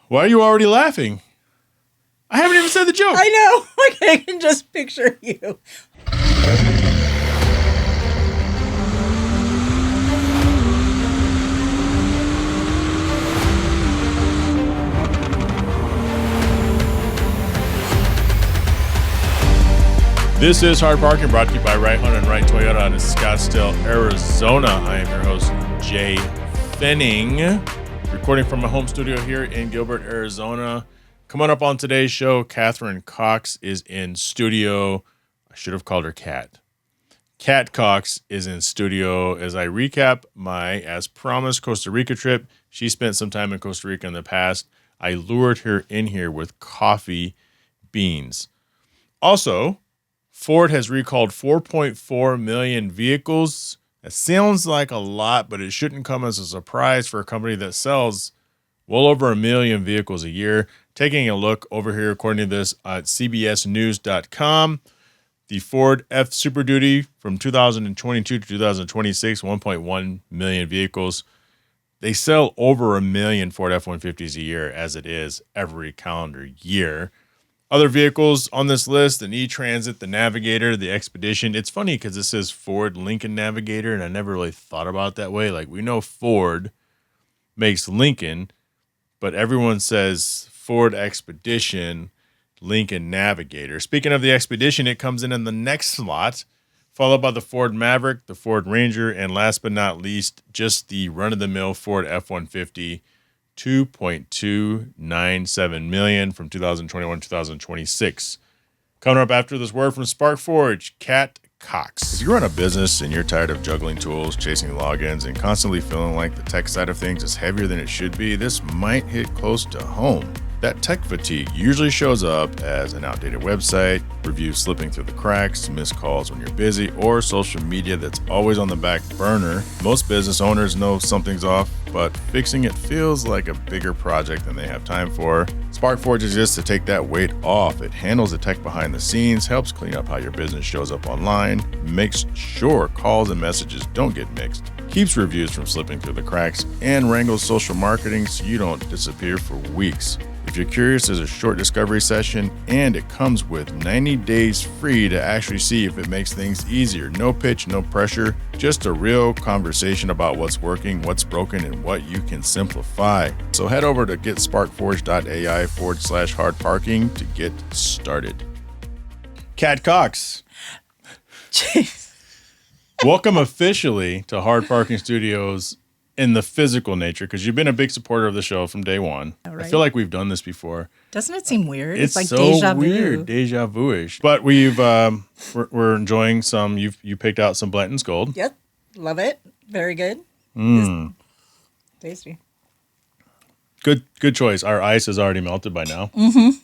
Why are you already laughing? I haven't even said the joke. I know. Like, I can just picture you. This is Hard Parking, brought to you by Right Honda and Right Toyota out of Scottsdale, Arizona. I am your host, Jhae Pfenning, recording from my home studio here in Gilbert, Arizona. Coming up on today's show, Kat Cox is in studio. I should have called her Kat. Kat Cox is in studio as I recap my, as promised, Costa Rica trip. She spent some time in Costa Rica in the past. I lured her in here with coffee beans. Also, Ford has recalled 4.4 million vehicles. That sounds like a lot, but it shouldn't come as a surprise for a company that sells well over 1 million vehicles a year. Taking a look over here, according to this at cbsnews.com, the Ford F Super Duty from 2022 to 2026, 1.1 million vehicles. They sell over 1 million Ford F-150s a year as it is every calendar year. Other vehicles on this list, an E-Transit, the Navigator, the Expedition. It's funny because it says Ford Lincoln Navigator, and I never really thought about it that way. Like, we know Ford makes Lincoln, but everyone says Ford Expedition, Lincoln Navigator. Speaking of the Expedition, it comes in the next slot, followed by the Ford Maverick, the Ford Ranger, and last but not least, just the run-of-the-mill Ford F-150, 2.297 million from 2021 to 2026. Coming up after this word from Spark Forge, Kat Cox. If you run a business and you're tired of juggling tools, chasing logins, and constantly feeling like the tech side of things is heavier than it should be, this might hit close to home. That tech fatigue usually shows up as an outdated website, reviews slipping through the cracks, missed calls when you're busy, or social media that's always on the back burner. Most business owners know something's off, but fixing it feels like a bigger project than they have time for. SparkForge exists to take that weight off. It handles the tech behind the scenes, helps clean up how your business shows up online, makes sure calls and messages don't get mixed, keeps reviews from slipping through the cracks, and wrangles social marketing so you don't disappear for weeks. If you're curious, there's a short discovery session, and it comes with 90 days free to actually see if it makes things easier. No pitch, no pressure, just a real conversation about what's working, what's broken, and what you can simplify. So head over to getsparkforge.ai/hardparking to get started. Kat Cox. Jeez. Welcome officially to Hard Parking Studios in the physical nature, because you've been a big supporter of the show from day one. Right. I feel like we've done this before. Doesn't it seem weird? It's like so deja vu. weird, deja vu-ish. But we're enjoying some. You picked out some Blanton's Gold. Yep, love it. Very good. Tasty. Good choice. Our ice is already melted by now. Mm-hmm.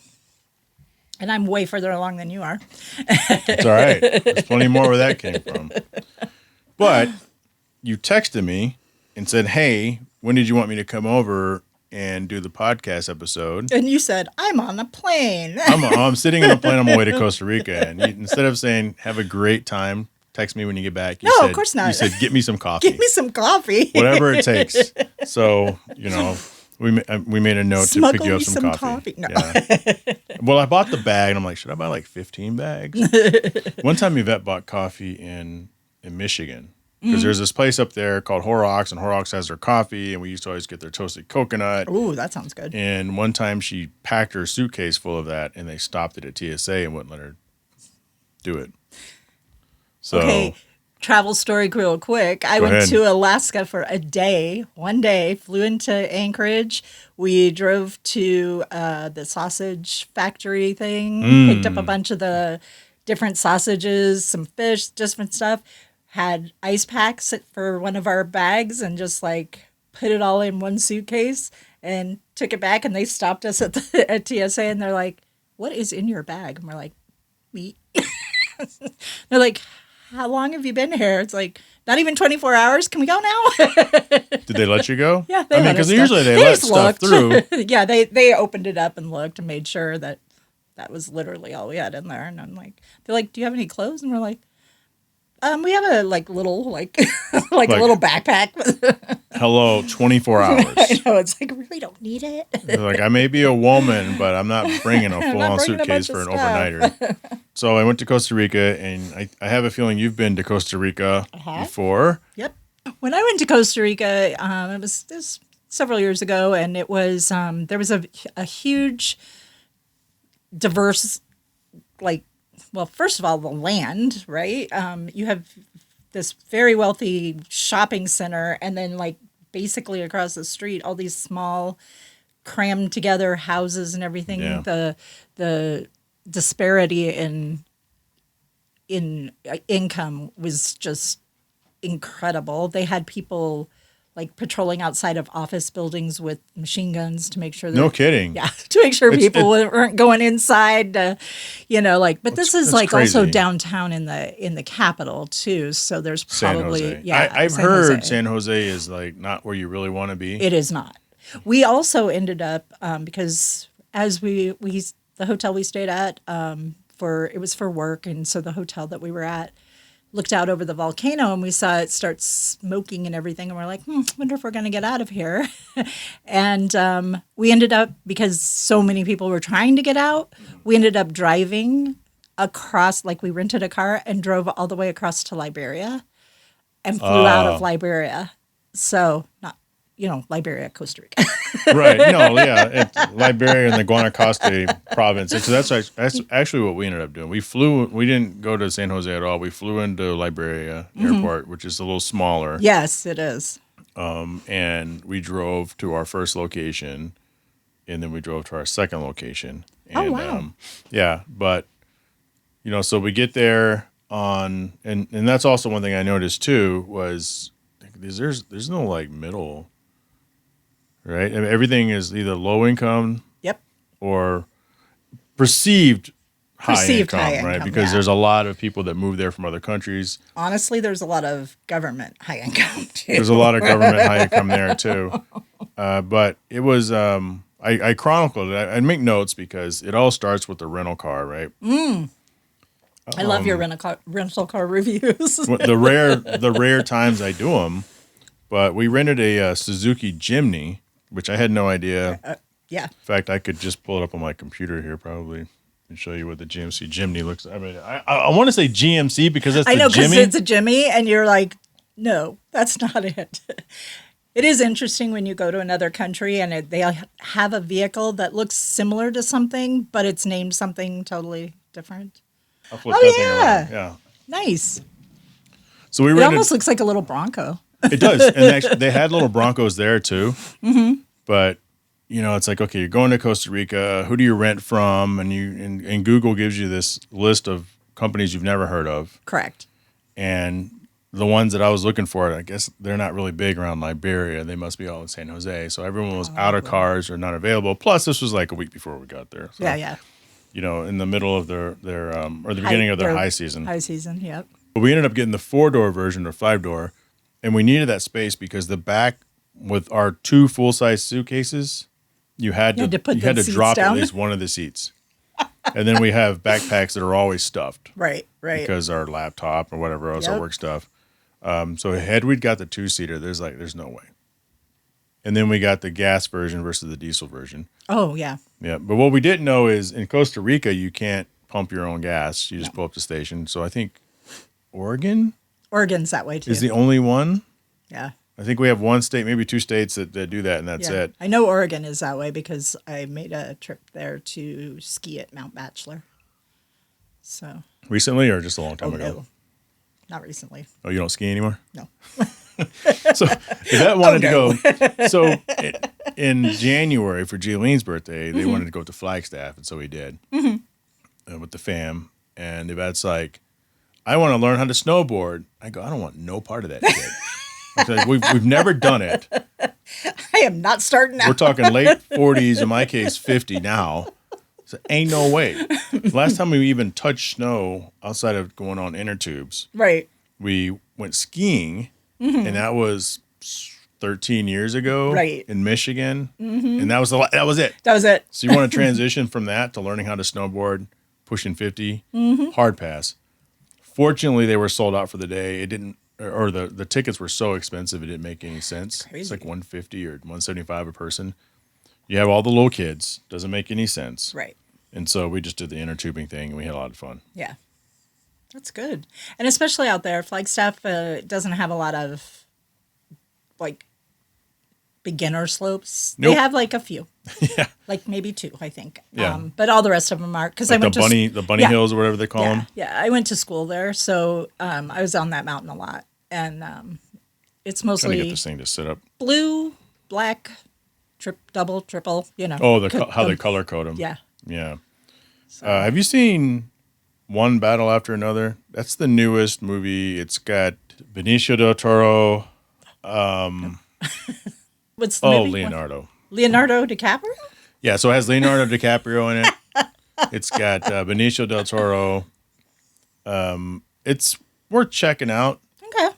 And I'm way further along than you are. It's all right. There's plenty more where that came from. But you texted me and said, "Hey, when did you want me to come over and do the podcast episode?" And you said, "I'm on a plane." I'm sitting on a plane on my way to Costa Rica. And instead of saying, "Have a great time, text me when you get back," you said, of course not. You said, "Get me some coffee." Give me some coffee. Whatever it takes. So, we made a note to pick you up some coffee. No. Yeah. Well, I bought the bag, and I'm like, should I buy like 15 bags? One time Yvette bought coffee in Michigan. Because there's this place up there called Horrocks, and Horrocks has their coffee, and we used to always get their toasted coconut. Ooh, that sounds good. And one time she packed her suitcase full of that, and they stopped it at TSA and wouldn't let her do it. So, okay, travel story real quick. I went to Alaska for a day, one day, flew into Anchorage. We drove to the sausage factory thing, picked up a bunch of the different sausages, some fish, different stuff. Had ice packs for one of our bags and just like put it all in one suitcase and took it back. And they stopped us at TSA and they're like, "What is in your bag?" And we're like, "Meat." They're like, "How long have you been here?" It's like, "Not even 24 hours. Can we go now?" Did they let you go? Yeah, because usually they let stuff through. Yeah, they opened it up and looked and made sure that was literally all we had in there. And I'm like, they're like, "Do you have any clothes?" And we're like, We have a little like a little backpack. Hello, 24 hours. I know, it's like, really don't need it. Like, I may be a woman, but I'm not bringing a full-on bringing a suitcase bunch for of an overnighter. So I went to Costa Rica, and I have a feeling you've been to Costa Rica before. Yep. When I went to Costa Rica, it was several years ago, and it was there was a huge, diverse, first of all, the land, right? You have this very wealthy shopping center, and then basically across the street, all these small, crammed together houses and everything. Yeah. The disparity in income was just incredible. They had people patrolling outside of office buildings with machine guns to make sure that, no kidding. Yeah, to make sure people weren't going inside. But this is crazy. Also downtown in the capital too. So there's probably I've heard San Jose is not where you really want to be. It is not. We also ended up because as the hotel we stayed at it was for work, and so the hotel that we were at looked out over the volcano, and we saw it start smoking and everything, and we're like, wonder if we're going to get out of here. And we ended up, because so many people were trying to get out, we ended up driving across, we rented a car and drove all the way across to Liberia and flew out of Liberia. So not, Liberia, Costa Rica. Right. No, yeah. It's Liberia in the Guanacaste province. So that's actually what we ended up doing. We didn't go to San Jose at all. We flew into Liberia Airport, which is a little smaller. Yes, it is. And we drove to our first location, and then we drove to our second location. And, wow. Yeah. But, so we get there and that's also one thing I noticed too was there's no middle. Right? I mean, everything is either low income or perceived high income, right? Because there's a lot of people that move there from other countries. Honestly, there's a lot of government high income, too. There's a lot of government high income there, too. But it was, I chronicled it. I make notes because it all starts with the rental car, right? I love your rental car reviews. the rare times I do them. But we rented a Suzuki Jimny, which I had no idea. Yeah. In fact, I could just pull it up on my computer here probably and show you what the GMC Jimny looks like. I mean, I want to say GMC because it's I know, because Jimmy. it's a Jimmy, and you're like, no, that's not it. It is interesting when you go to another country and they have a vehicle that looks similar to something, but it's named something totally different. I'll flip that thing around. Yeah. Nice. So it almost looks like a little Bronco. It does. And actually, they had little Broncos there too. Mm-hmm. But, it's like, okay, you're going to Costa Rica. Who do you rent from? And Google gives you this list of companies you've never heard of. Correct. And the ones that I was looking for, I guess they're not really big around Liberia. They must be all in San Jose. So everyone was out of cars or not available. Plus, this was a week before we got there. So, yeah. In the middle of their or the beginning of their high season. High season, yep. But we ended up getting the 4-door version or 5-door. And we needed that space because the back with our 2 full-size suitcases, you had to drop down. at least one of the seats. And then we have backpacks that are always stuffed. Right. Because our laptop or whatever else, our work stuff. So had we got the 2-seater, there's no way. And then we got the gas version versus the diesel version. Oh, yeah. Yeah. But what we didn't know is in Costa Rica, you can't pump your own gas. You just pull up the station. So I think Oregon's that way, too. is the only one. Yeah. I think we have one state, maybe 2 states that do that, and that's it. I know Oregon is that way because I made a trip there to ski at Mount Bachelor. So Recently or just a long time ago? No. Not recently. Oh, you don't ski anymore? No. So Yvette wanted to go. So in January for Gilene's birthday, they wanted to go to Flagstaff, and so we did with the fam. And Yvette's like, I want to learn how to snowboard. I go, I don't want no part of that shit. Like, we've never done it. I am not starting out. We're talking late 40s, in my case, 50 now. So ain't no way. Last time we even touched snow outside of going on inner tubes, right? We went skiing, and that was 13 years ago, right, in Michigan, and that was it. That was it. So you want to transition from that to learning how to snowboard, pushing 50, hard pass. Fortunately, they were sold out for the day. It didn't, or the tickets were so expensive it didn't make any sense. It's like $150 or $175 a person. You have all the little kids. Doesn't make any sense. Right. And so we just did the inner tubing thing, and we had a lot of fun. Yeah. That's good. And especially out there, Flagstaff doesn't have a lot of, like, beginner slopes. Nope. They have, like, a few. Yeah. Like, maybe 2, I think. Yeah. But all the rest of them are, because Like I went the bunny hills or whatever they call them. Yeah, I went to school there, so I was on that mountain a lot. And it's Trying to mostly get this thing to sit up. blue, black, double, triple, you know. Oh, how they color code them. Yeah. Yeah. So. Have you seen One Battle After Another? That's the newest movie. It's got Benicio del Toro. What's the movie? Leonardo. Leonardo DiCaprio? Yeah, so it has Leonardo DiCaprio in it. It's got Benicio del Toro. It's worth checking out. Okay.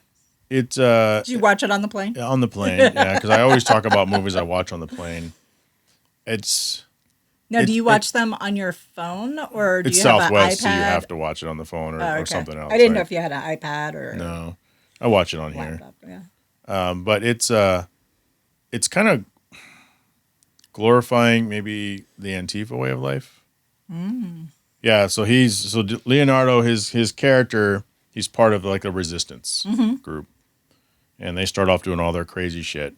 It's Did you watch it on the plane? on the plane, yeah, because I always talk about movies I watch on the plane. Now, do you watch them on your phone, or do it's you have Southwest, an iPad? so you have to watch it on the phone or something else. I didn't know if you had an iPad or no. I watch it on laptop. here. Yeah. But it's kind of glorifying maybe the Antifa way of life. Yeah, so Leonardo, his character, he's part of like a resistance group, and they start off doing all their crazy shit.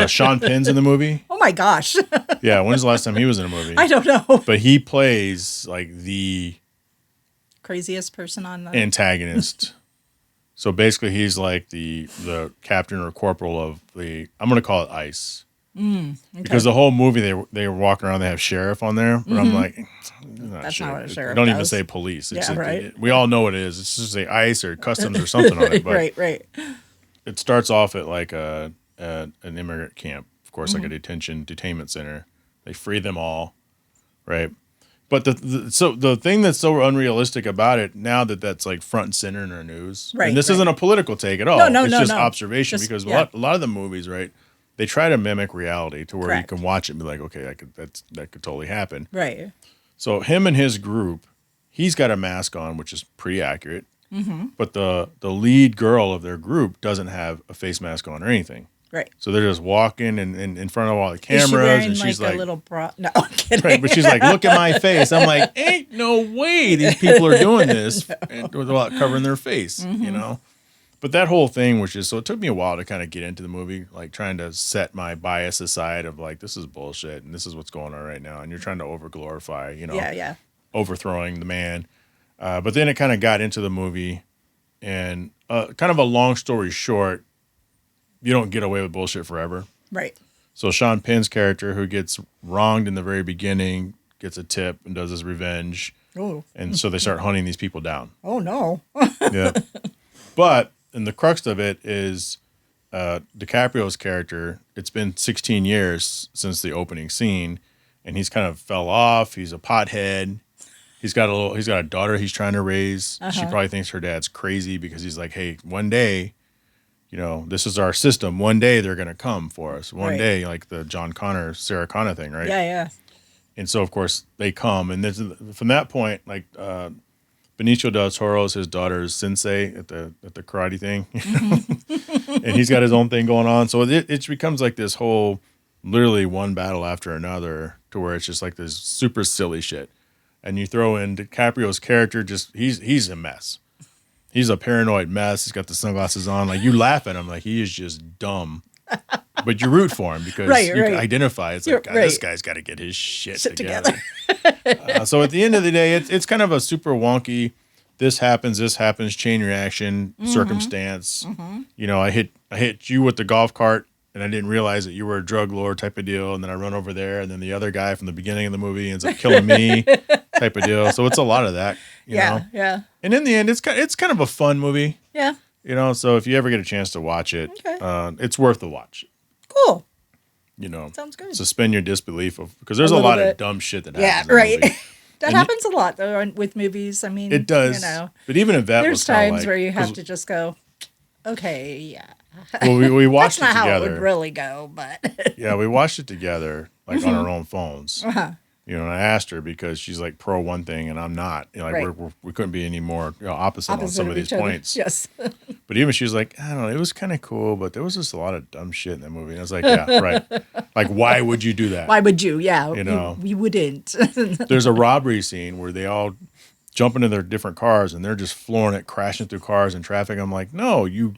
Sean Penn's in the movie. Oh my gosh. Yeah, when's the last time he was in a movie? I don't know. But he plays like the craziest person on the antagonist. So basically, he's like the captain or corporal of I'm going to call it ICE. Okay. Because the whole movie they were walking around, they have sheriff on there, but I'm like, that's not what a sheriff don't does. even say police. It's right. We all know what it is. It's just say ICE or customs or something on it. But right. It starts off at like an immigrant camp, of course, like a detainment center. They free them all, right? But the thing that's so unrealistic about it now that's like front and center in our news, right? And this isn't a political take at all. It's just observation because a lot of the movies, right? They try to mimic reality to where you can watch it and be like, okay, that could totally happen, right? So him and his group, he's got a mask on, which is pretty accurate, but the lead girl of their group doesn't have a face mask on or anything. Right. So they're just walking and in front of all the cameras, is she wearing and she's like a little bra. No, I'm kidding. Right, but she's like, look at my face. I'm like, ain't no way these people are doing this without covering their face, you know? But that whole thing was just, so it took me a while to kind of get into the movie, like trying to set my bias aside of like, this is bullshit and this is what's going on right now. And you're trying to over glorify, overthrowing the man. But then it kind of got into the movie, and kind of a long story short, you don't get away with bullshit forever. Right. So Sean Penn's character, who gets wronged in the very beginning, gets a tip and does his revenge. Oh. And so they start hunting these people down. Oh, no. Yeah. But, and the crux of it is DiCaprio's character, it's been 16 years since the opening scene, and he's kind of fell off. He's a pothead. He's got a daughter he's trying to raise. She probably thinks her dad's crazy because he's like, hey, one day, this is our system. One day they're going to come for us. One day, like the John Connor, Sarah Connor thing, right? Yeah. And so, of course, they come. And from that point, like Benicio del Toro is his daughter's sensei at the karate thing. And he's got his own thing going on. So it becomes like this whole, literally one battle after another, to where it's just like this super silly shit. And you throw in DiCaprio's character, he's a mess. He's a paranoid mess. He's got the sunglasses on. Like, you laugh at him like he is just dumb. But you root for him because you can identify. It's like, God, this guy's got to get his shit together. So at the end of the day, it's kind of a super wonky, this happens, chain reaction, circumstance. I hit you with the golf cart, and I didn't realize that you were a drug lord type of deal. And then I run over there, and then the other guy from the beginning of the movie ends up killing me type of deal. So it's a lot of that, you know? Yeah. And in the end, it's kind of a fun movie. Yeah. So if you ever get a chance to watch it, it's worth the watch. Cool. Sounds good. Suspend your disbelief because there's a lot of dumb shit that happens. Yeah, right. That happens a lot though with movies. I mean, it does. But even if that there's times where you have to just go, okay, yeah. Well, we watched That's it together. not how it would really go, but yeah, we watched it together, like on our own phones. and I asked her because she's like pro one thing and I'm not. Like Right. we couldn't be any more opposite on some of these points. Yes. But even she was like, I don't know, it was kind of cool, but there was just a lot of dumb shit in that movie. And I was like, yeah, right. Like, why would you do that? Why would you? Yeah. We wouldn't. There's a robbery scene where they all jump into their different cars and they're just flooring it, crashing through cars and traffic. I'm like, no, you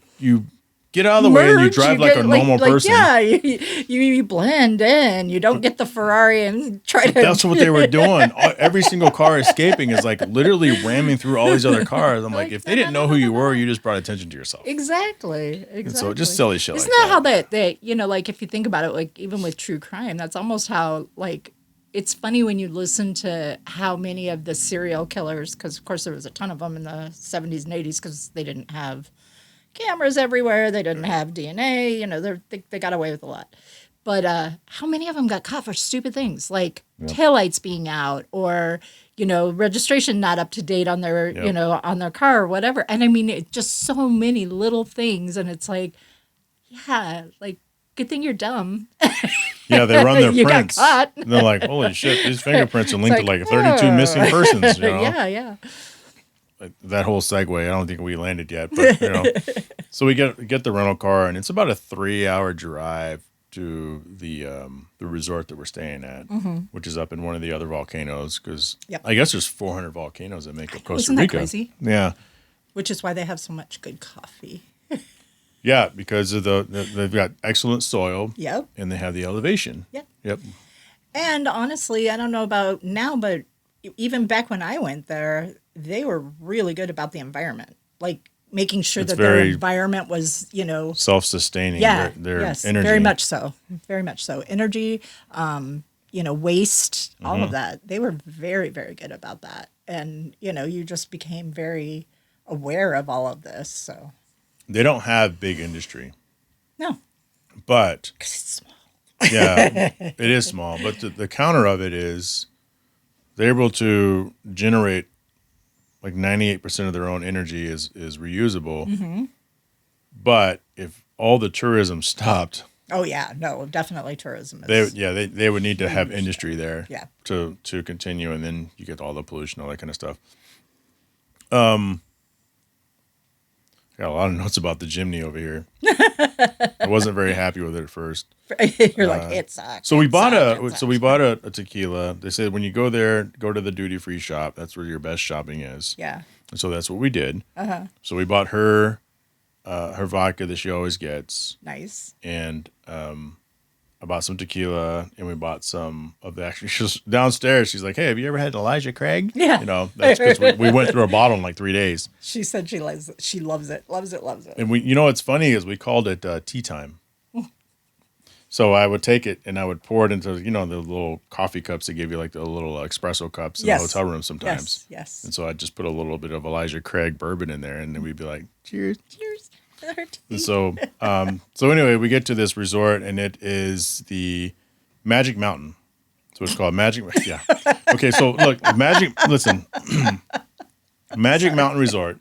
get out of the way and you drive like a normal person. Yeah, you blend in. You don't get the Ferrari and try to. That's what they were doing. Every single car escaping is like literally ramming through all these other cars. I'm like, if they didn't know who you were, you just brought attention to yourself. Exactly. And so just silly shit. Isn't like that how they like if you think about it, like even with true crime, that's almost how like. It's funny when you listen to how many of the serial killers, because of course there was a ton of them in the 70s and 80s because they didn't have cameras everywhere. They didn't have DNA. They got away with a lot. But how many of them got caught for stupid things like taillights being out or, registration not up to date on their, on their car or whatever. And I mean, it's just so many little things. And it's like, yeah, like, good thing you're dumb. Yeah, they run their you prints. Got caught. And they're like, holy shit, these fingerprints are linked to like 32 missing persons. Yeah. That whole segue, I don't think we landed yet. But, so we get the rental car, and it's about a 3-hour drive to the resort that we're staying at, which is up in one of the other volcanoes. Because I guess there's 400 volcanoes that make up Costa Isn't Rica. That crazy? Yeah. Which is why they have so much good coffee. Yeah, because of they've got excellent soil. Yep. And they have the elevation. Yep. And honestly, I don't know about now, but even back when I went there, they were really good about the environment, like making sure that their environment was, self-sustaining. Yeah. Their yes. energy. Very much so. Very much so. Energy, waste, all of that. They were very, very good about that. And, you just became very aware of all of this. So. They don't have big industry. No. But. Because it's small. Yeah, it is small. But the counter of it is they're able to generate like 98% of their own energy is reusable. Mm-hmm. But if all the tourism stopped. Oh, yeah. No, definitely tourism. They would need to have industry there to continue. And then you get all the pollution, all that kind of stuff. Got a lot of notes about the Jimny over here. I wasn't very happy with it at first. You're like, it sucks. So we bought a tequila. They said when you go there, go to the duty free shop. That's where your best shopping is. Yeah. And so that's what we did. So we bought her vodka that she always gets. Nice. And I bought some tequila, and we bought some of the actually. She's downstairs. She's like, "Hey, have you ever had Elijah Craig?" Yeah. That's because we went through a bottle in like 3 days. She said she loves it. She loves it. And what's funny is we called it tea time. So I would take it and I would pour it into the little coffee cups they give you, like the little espresso cups in the hotel room sometimes. Yes. And so I'd just put a little bit of Elijah Craig bourbon in there, and then we'd be like, "Cheers, cheers." And so anyway, we get to this resort, and it is the Magic Mountain. So it's called Magic. Yeah. Okay. So look, Listen, Magic Mountain Resort.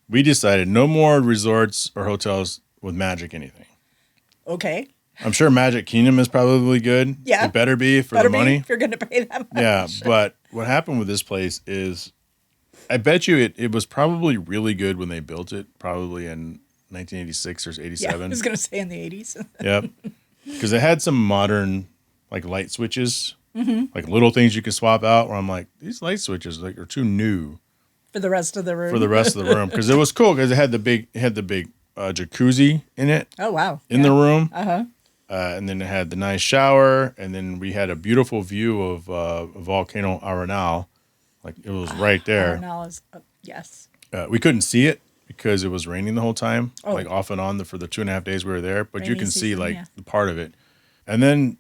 We decided no more resorts or hotels with magic anything. Okay. I'm sure Magic Kingdom is probably good. Yeah. It better be for the money. If you're going to pay that much. Yeah. But what happened with this place is, I bet you it was probably really good when they built it, probably in 1986 or 87. Yeah, I was going to say in the 80s. Yep. Because it had some modern, like, light switches, like little things you can swap out, where I'm like, these light switches are too new. For the rest of the room. Because it was cool because it had the big jacuzzi in it. Oh, wow. In the room. Uh-huh. And then it had the nice shower, and then we had a beautiful view of Volcano Arenal. Like, it was right there. Arenal is, yes. We couldn't see it because it was raining the whole time, like off and on for the 2.5 days we were there. But you can see the part of it. And then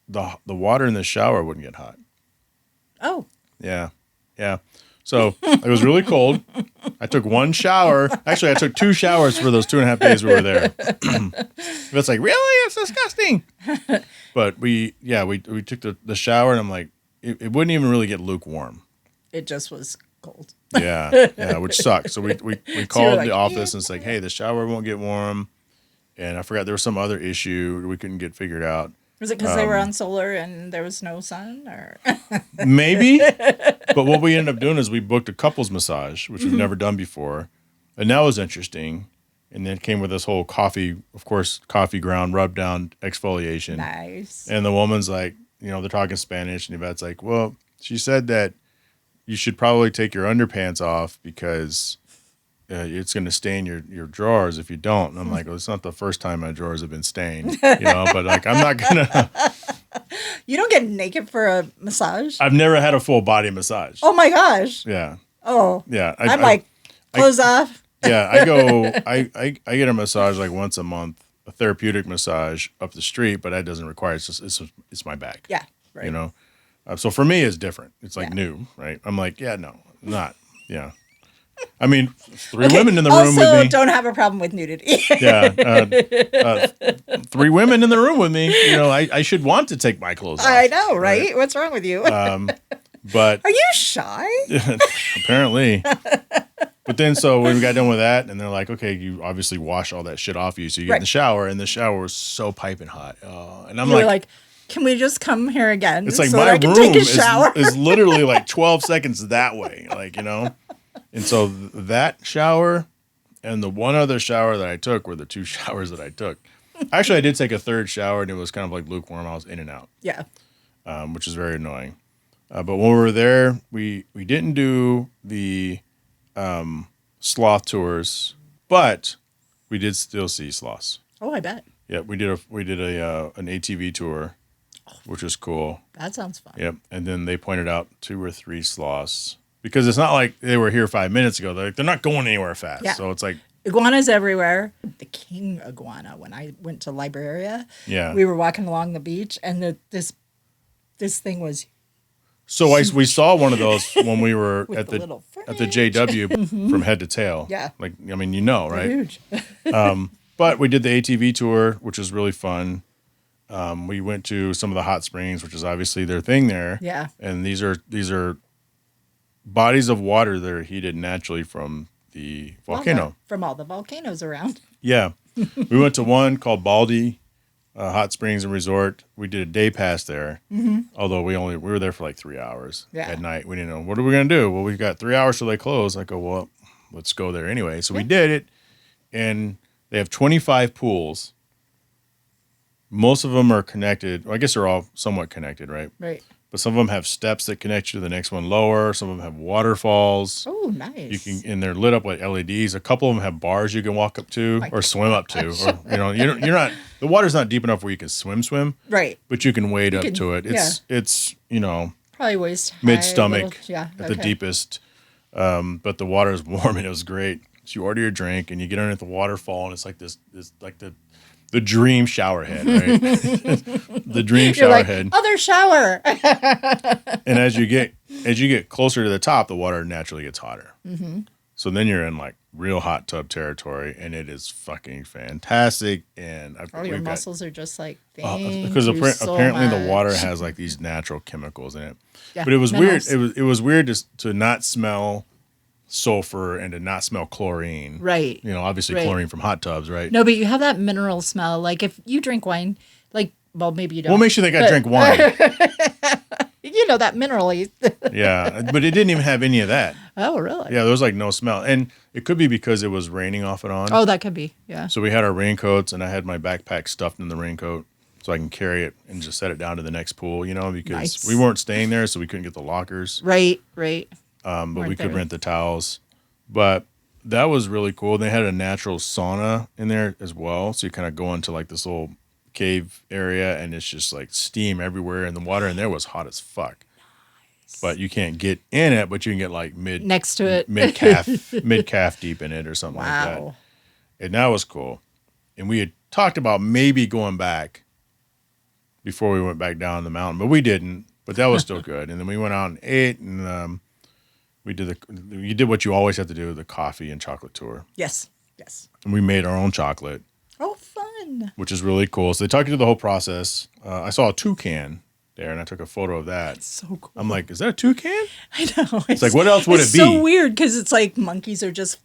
the water in the shower wouldn't get hot. Oh. Yeah. Yeah. So it was really cold. I took one shower. Actually, I took 2 showers for those 2.5 days we were there. It's like, really? It's disgusting. But we took the shower, and I'm like, it wouldn't even really get lukewarm. It just was cold. Yeah, which sucked. So we called the office and it's like, hey, the shower won't get warm. And I forgot there was some other issue we couldn't get figured out. Was it because they were on solar and there was no sun, or? Maybe. But what we ended up doing is we booked a couples massage, which we've never done before. And that was interesting. And then it came with this whole coffee ground rub down exfoliation. Nice. And the woman's like, they're talking Spanish, and Yvette's like, well, she said that you should probably take your underpants off because it's going to stain your drawers if you don't. And I'm like, well, it's not the first time my drawers have been stained, but like, I'm not going to. You don't get naked for a massage? I've never had a full body massage. Oh my gosh. Yeah. Oh. Yeah. I'm like, clothes off. Yeah. I get a massage like once a month, a therapeutic massage up the street, but that doesn't require, it's my bag. Yeah. Right. So for me, it's different. It's like new, right? I'm like, yeah, no, not. Yeah. I mean, three women in the room with me. Also, don't have a problem with nudity. Yeah. 3 women in the room with me. I should want to take my clothes off. I know, right? What's wrong with you? But are you shy? Apparently. But then, so when we got done with that, and they're like, okay, you obviously wash all that shit off you. So you get in the shower, and the shower was so piping hot. And I'm like, can we just come here again? It's like so my that I can room take a shower? is literally like 12 seconds that way. And so that shower and the one other shower that I took were the 2 showers that I took. Actually, I did take a third shower, and it was kind of like lukewarm. I was in and out. Yeah. Which is very annoying. But when we were there, we didn't do the sloth tours, but we did still see sloths. Oh, I bet. Yeah, we did an ATV tour, which was cool. That sounds fun. Yep. And then they pointed out 2 or 3 sloths. Because it's not like they were here 5 minutes ago. They're not going anywhere fast. Yeah. So it's like iguanas everywhere. The king iguana. When I went to Liberia, we were walking along the beach, and this thing was. So we saw one of those when we were at the JW from head to tail. Yeah. Like, I mean, right? Huge. But we did the ATV tour, which was really fun. We went to some of the hot springs, which is obviously their thing there. Yeah. And these are bodies of water that are heated naturally from the volcano. From all the volcanoes around. Yeah. We went to one called Baldy Hot Springs and Resort. We did a day pass there. Mm-hmm. Although we were there for like 3 hours at night. We didn't know, what are we going to do? Well, we've got 3 hours till they close. I go, well, let's go there anyway. So we did it. And they have 25 pools. Most of them are connected. Well, I guess they're all somewhat connected, right? Right. But some of them have steps that connect you to the next one lower. Some of them have waterfalls. Oh, nice. And they're lit up like LEDs. A couple of them have bars you can walk up to or swim up to. Or you're not. The water's not deep enough where you can swim. Right. But you can wade up to it. It's probably waist high, mid stomach at the deepest. But the water is warm and it was great. So you order your drink and you get underneath the waterfall, and it's like this like the dream shower head, right? The dream shower head. Other shower. And as you get closer to the top, the water naturally gets hotter. Mm-hmm. So then you're in like real hot tub territory, and it is fucking fantastic. And your muscles are just like, because apparently the water has like these natural chemicals in it. Yeah, but it was weird. It was weird to not smell sulfur and to not smell chlorine. Right. Obviously chlorine from hot tubs, right? No, but you have that mineral smell. Like if you drink wine, maybe you don't. What makes you think I drink wine? That mineral. Yeah, but it didn't even have any of that. Oh, really? Yeah, there was like no smell. And it could be because it was raining off and on. Oh, that could be, yeah. So we had our raincoats, and I had my backpack stuffed in the raincoat so I can carry it and just set it down to the next pool, because we weren't staying there, so we couldn't get the lockers. Right. But we could rent the towels. But that was really cool. They had a natural sauna in there as well. So you kind of go into like this little cave area, and it's just like steam everywhere, and the water in there was hot as fuck. Nice. But you can't get in it, but you can get like next to it, mid calf deep in it or something like that. And that was cool. And we had talked about maybe going back before we went back down the mountain, but we didn't. But that was still good. And then we went out and ate, and you did what you always have to do, the coffee and chocolate tour. Yes. And we made our own chocolate. Oh, fun. Which is really cool. So they talked you through the whole process. I saw a toucan there, and I took a photo of that. That's so cool. I'm like, is that a toucan? I know. It's like, what else would it be? It's so weird because it's like monkeys are just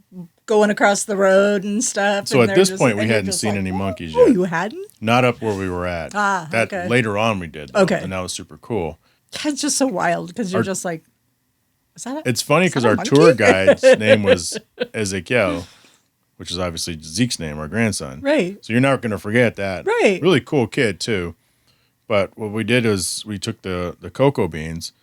going across the road and stuff. So and at this point, and we you're hadn't just seen like, any monkeys Oh, yet. you hadn't? Not up where we were at. That okay. later on we did. Though, Okay. And that was super cool. It's just so wild because you're just like, is that It's funny because our monkey? tour guide's name was Ezekiel, which is obviously Zeke's name, our grandson. Right. So you're not going to forget that. Right. Really cool kid, too. But what we did is we took the cocoa beans.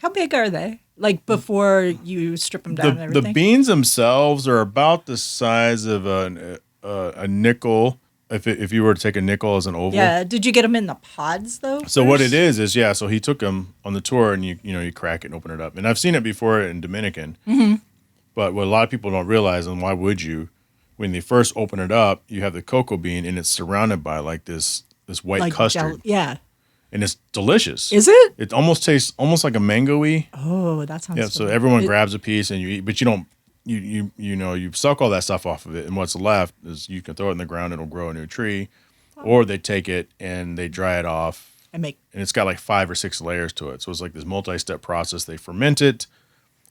How big are they? Like before you strip them down and everything? The beans themselves are about the size of a nickel. If you were to take a nickel as an oval. Yeah. Did you get them in the pods though? So what it is yeah. So he took them on the tour, and you crack it and open it up. And I've seen it before in Dominican. Mm-hmm. But what a lot of people don't realize, and why would you? When they first open it up, you have the cocoa bean, and it's surrounded by like this white like custard. Yeah. And it's delicious. Is it? It almost tastes almost like a mango-y. Oh, that sounds. Yeah. So everyone grabs a piece and you eat, but you don't. You suck all that stuff off of it, and what's left is you can throw it in the ground; it'll grow a new tree, or they take it and they dry it off, and it's got like 5 or 6 layers to it. So it's like this multi-step process. They ferment it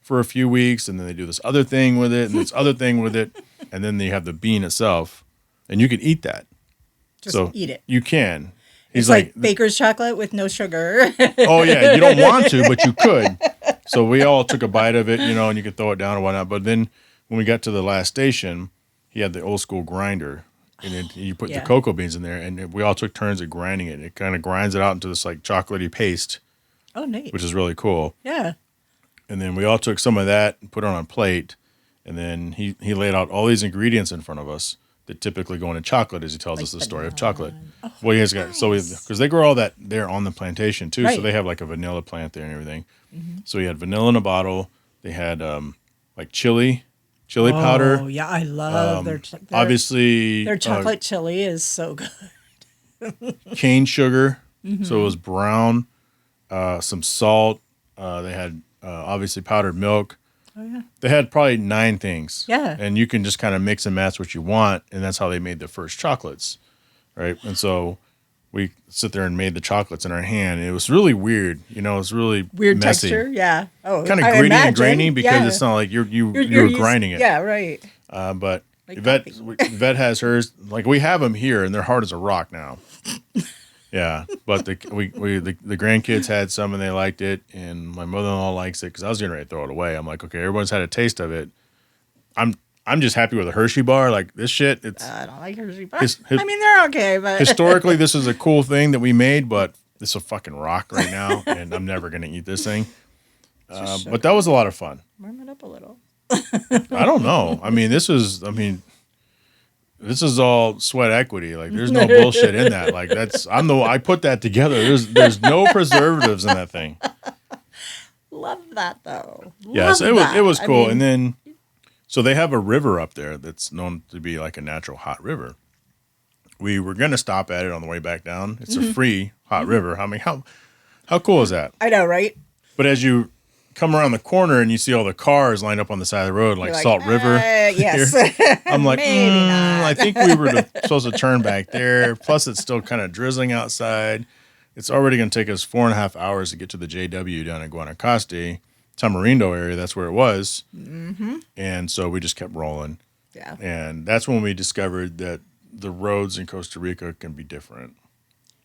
for a few weeks, and then they do this other thing with it, and this other thing with it, and then they have the bean itself, and you can eat that. Just eat it. You can. He's like baker's chocolate with no sugar. Oh yeah, you don't want to, but you could. So we all took a bite of it, and you could throw it down or whatnot. But then when we got to the last station, he had the old school grinder, and you put the cocoa beans in there, and we all took turns at grinding it. It kind of grinds it out into this like chocolatey paste. Oh, neat. Which is really cool. Yeah. And then we all took some of that and put it on a plate, and then he laid out all these ingredients in front of us that typically go into chocolate, as he tells us the story of chocolate. Oh, well, he has got because they grow all that there on the plantation too, right. So they have like a vanilla plant there and everything. Mm-hmm. So he had vanilla in a bottle. They had like chili powder. Oh yeah, I love their obviously their chocolate chili is so good. Cane sugar, so it was brown. Some salt. They had obviously powdered milk. Oh, yeah. They had probably 9 things. Yeah. And you can just kind of mix and match what you want, and that's how they made the first chocolates, right? And so we sit there and made the chocolates in our hand. It was really weird. It was really weird messy. Texture. Yeah. Oh, kind of gritty and grainy because it's not like you're grinding it. Yeah, right. But Like Yvette has hers. Like we have them here, and they're hard as a rock now. Yeah, but the grandkids had some and they liked it, and my mother-in-law likes it because I was getting ready to throw it away. I'm like, okay, everyone's had a taste of it. I'm just happy with a Hershey bar. Like this shit, I don't like Hershey bars. I mean, they're okay, but historically, this is a cool thing that we made, but it's a fucking rock right now, and I'm never gonna eat this thing. But that was a lot of fun. Warm it up a little. I don't know. I mean, this is all sweat equity. Like, there's no bullshit in that. Like, I put that together. There's no preservatives in that thing. Love that though. Yes, it was cool. And then, so they have a river up there that's known to be like a natural hot river. We were gonna stop at it on the way back down. It's a free hot river. I mean, how cool is that? I know, right? But as you come around the corner and you see all the cars lined up on the side of the road, like Salt River. Yes. I'm like, maybe not. I think we were supposed to turn back there. Plus, it's still kind of drizzling outside. It's already going to take us 4.5 hours to get to the JW down in Guanacaste, Tamarindo area. That's where it was. Mm-hmm. And so we just kept rolling. Yeah. And that's when we discovered that the roads in Costa Rica can be different.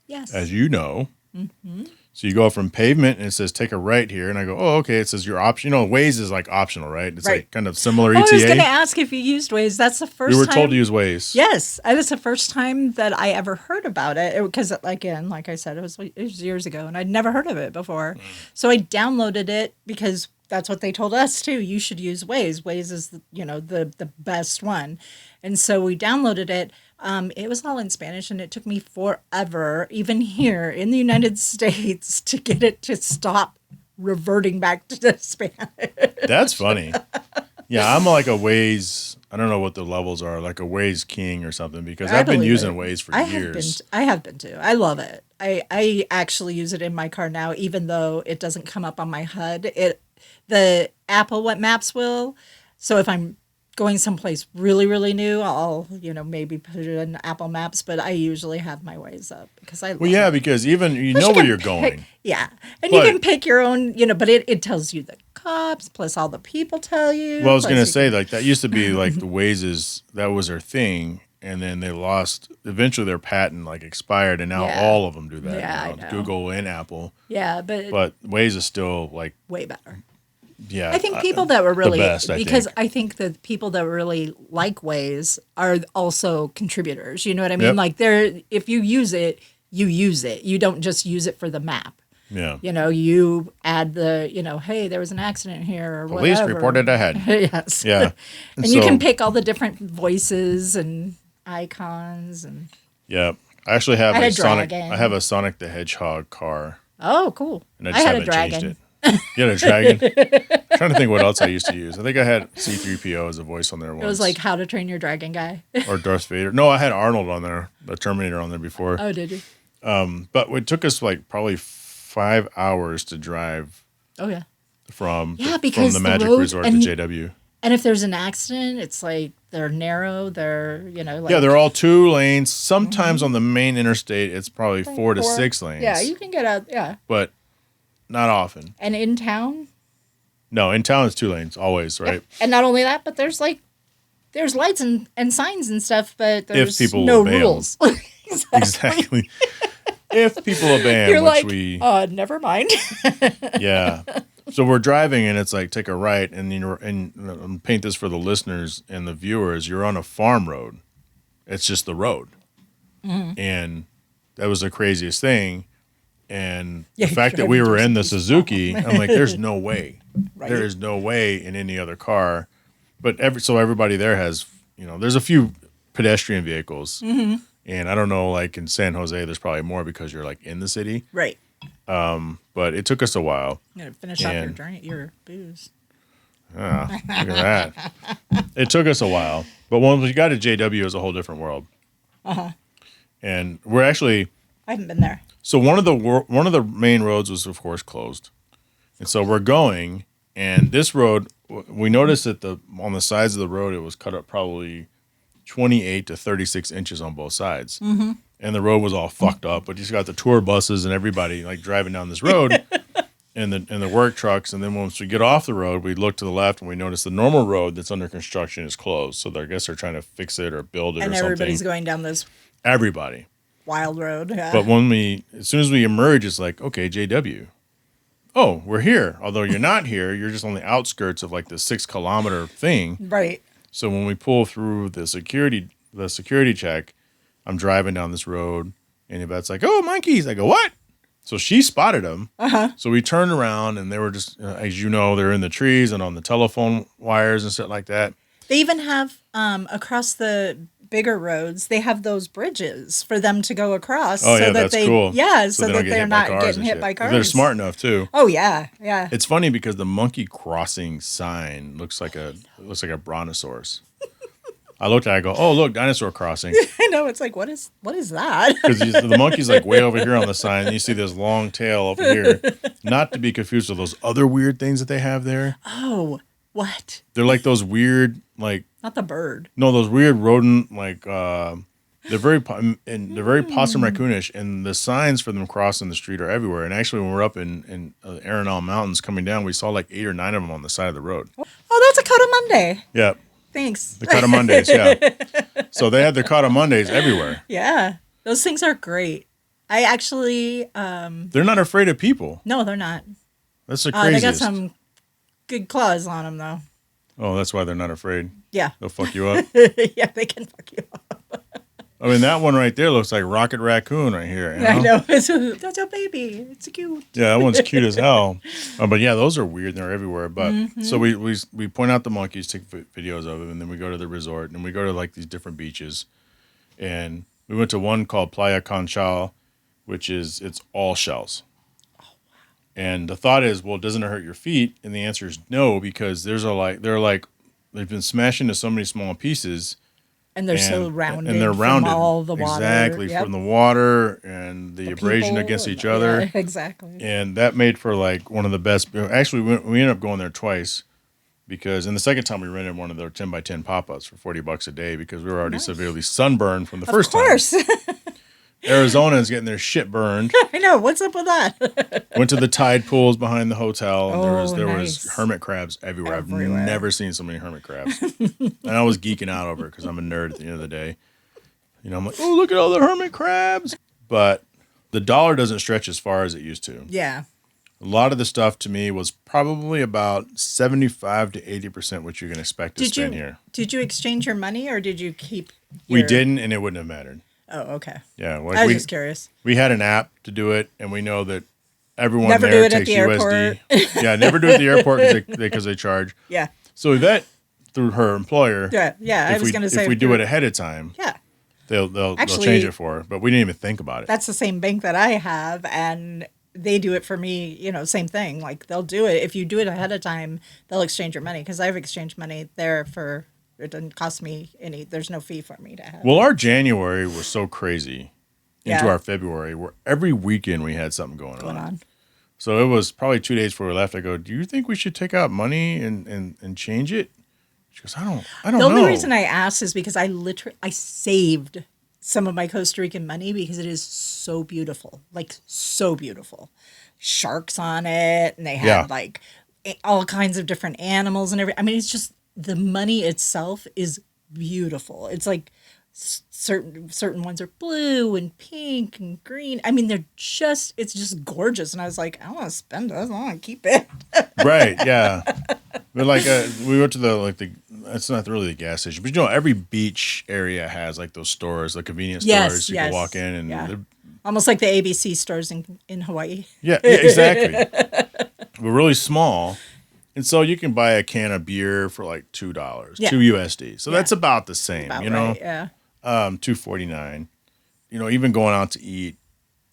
Yes. As you know. Mm-hmm. So you go from pavement and it says take a right here, and I go, oh, okay. It says your option. Waze is like optional, right? It's like kind of similar ETA. I was going to ask if you used Waze. That's the first time. We were told to use Waze. Yes, that's the first time that I ever heard about it. Because again, like I said, it was years ago, and I'd never heard of it before. So I downloaded it because that's what they told us too. You should use Waze. Waze is the best one, and so we downloaded it. It was all in Spanish, and it took me forever, even here in the United States, to get it to stop reverting back to the Spanish. That's funny. Yeah, I'm like a Waze. I don't know what the levels are, like a Waze king or something, because I've been using Waze for years. I have been too. I love it. I actually use it in my car now, even though it doesn't come up on my HUD. The Apple Maps will. So if I'm going someplace really, really new, I'll, maybe put it in Apple Maps, but I usually have my Waze up because I love because even you know where you're going. Yeah. And you can pick your own, but it tells you the cops, plus all the people tell you. Well, I was going to say, like, that used to be like the Waze's, that was their thing. And then they lost, eventually their patent like expired. And now all of them do that. Yeah, now. I know. Google and Apple. Yeah, but Waze is still like way better. Yeah. I think people that were really, the best, I think the people that really like Waze are also contributors. You know what I mean? Yep. Like if you use it, you use it. You don't just use it for the map. Yeah. You know, you add the, hey, there was an accident here or Police whatever. reported ahead. Yes. Yeah. And you can pick all the different voices and icons and. Yeah. I actually have a Sonic. dragon. I have a Sonic the Hedgehog car. Oh, cool. And I just had haven't a dragon. changed it. You had a dragon? I'm trying to think what else I used to use. I think I had C-3PO as a voice on there once. It was like How to Train Your Dragon guy. Or Darth Vader. No, I had Arnold on there, the Terminator on there before. Oh, did you? But it took us like probably 5 hours to drive. Oh, yeah. From because the Magic road, Resort to JW. And if there's an accident, it's like they're narrow. They're, like. Yeah, they're all 2 lanes. Sometimes on the main interstate, it's probably 4 to 6 lanes. Yeah, you can get out. Yeah. But not often. And in town? No, in town it's 2 lanes, always, right? Yeah. And not only that, but there's lights and signs and stuff, but there's no rules. Exactly. If people obey You're them, like, never mind. Yeah. So we're driving and it's like take a right and paint this for the listeners and the viewers. You're on a farm road. It's just the road. Mm-hmm. And that was the craziest thing. And the fact that we were in the Suzuki, I'm like, there's no way. Right. There is no way in any other car. But everybody there has, there's a few pedestrian vehicles. Mm-hmm. And I don't know, like in San Jose, there's probably more because you're like in the city. Right. But it took us a while. You gotta finish off your booze. Ah, look at that. It took us a while. But when we got to JW, it was a whole different world. Uh-huh. And we're actually... I haven't been there. So one of the main roads was, of course, closed. And so we're going, and this road, we noticed that on the sides of the road, it was cut up probably 28 to 36 inches on both sides. Mm-hmm. And the road was all fucked up, but you just got the tour buses and everybody like driving down this road and the work trucks. And then once we get off the road, we look to the left and we notice the normal road that's under construction is closed. So I guess they're trying to fix it or build it or something. And everybody's going down this wild road. Yeah. But as soon as we emerge, it's like, okay, JW. Oh, we're here. Although you're not here, you're just on the outskirts of like the 6-kilometer thing. Right. So when we pull through the security check, I'm driving down this road, and Yvette's like, "Oh, monkeys!" I go, "What?" So she spotted them. Uh-huh. So we turned around, and they were just, as you know, they're in the trees and on the telephone wires and stuff like that. They even have across the bigger roads, they have those bridges for them to go across. Oh, yeah, that's cool. Yeah, so that they're not getting hit by cars. They're smart enough too. Oh yeah, yeah. It's funny because the monkey crossing sign looks like a brontosaurus. I looked at it, I go, oh, look, dinosaur crossing. I know. It's like, what is that? Because the monkey's like way over here on the sign, and you see this long tail over here. Not to be confused with those other weird things that they have there. Oh, what? They're like those weird, like... Not the bird. No, those weird rodent, like... they're very possum raccoonish, and the signs for them crossing the street are everywhere. And actually, when we're up in Arenal Mountains coming down, we saw like 8 or 9 of them on the side of the road. Oh, that's a Cotamundi. Yeah. Thanks. The Cotamundes, yeah. So they had the Cotamundes everywhere. Yeah. Those things are great. I actually... they're not afraid of people. No, they're not. That's the craziest. They got some good claws on them, though. Oh, that's why they're not afraid. Yeah. They'll fuck you up. Yeah, they can fuck you up. I mean, that one right there looks like Rocket Raccoon right here. I know. That's a baby. It's cute. Yeah, that one's cute as hell. But yeah, those are weird. They're everywhere. But so we point out the monkeys, take videos of them, and then we go to the resort, and we go to like these different beaches. And we went to one called Playa Conchal, which it's all shells. Oh, wow. And the thought is, well, doesn't it hurt your feet? And the answer is no, because they've been smashed into so many small pieces. And they're so rounded. And they're rounded. From all the water. Exactly. Yep. From the water and the abrasion against each other. Yeah, exactly. And that made for like one of the best. Actually, we ended up going there twice because, and the second time we rented one of their 10 by 10 pop-ups for $40 a day because we were already severely sunburned from the first time. Of course. Arizona is getting their shit burned. I know. What's up with that? Went to the tide pools behind the hotel, and there nice. was hermit crabs everywhere. I've never seen so many hermit crabs. And I was geeking out over it because I'm a nerd at the end of the day. You know, I'm like, oh, look at all the hermit crabs. But the dollar doesn't stretch as far as it used to. Yeah. A lot of the stuff to me was probably about 75 to 80% what you can expect to spend here. Did you exchange your money or did you keep We didn't, and it wouldn't have mattered. Oh, okay. Yeah. Like I was just curious. We had an app to do it, and we know that everyone never there do it takes at the USD. Airport. Yeah, never do it at the airport because they charge. Yeah. So Yvette, through her employer, I was going to say if we do it ahead of time, they'll change it for her. But we didn't even think about it. That's the same bank that I have, and they do it for me. You know, same thing. Like they'll do it if you do it ahead of time. They'll exchange your money because I've exchanged money there for. It doesn't cost me any. There's no fee for me to have. Well, our January was so crazy into our February, where every weekend we had something going on. So it was probably 2 days before we left. I go, do you think we should take out money and change it? She goes, I don't know. The only reason I asked is because I saved some of my Costa Rican money because it is so beautiful, like so beautiful. Sharks on it, and they had like all kinds of different animals and everything. I mean, it's just the money itself is beautiful. It's like certain ones are blue and pink and green. I mean, it's just gorgeous. And I was like, I want to spend it. I want to keep it. Right. Yeah. But like we went to it's not really the gas station, but you know, every beach area has like those stores, the convenience stores. You can walk in and almost like the ABC stores in Hawaii. Yeah, exactly. We're really small. And so you can buy a can of beer for like $2, $2 USD. So that's about the same, you know? Right, yeah. $2.49. You know, even going out to eat,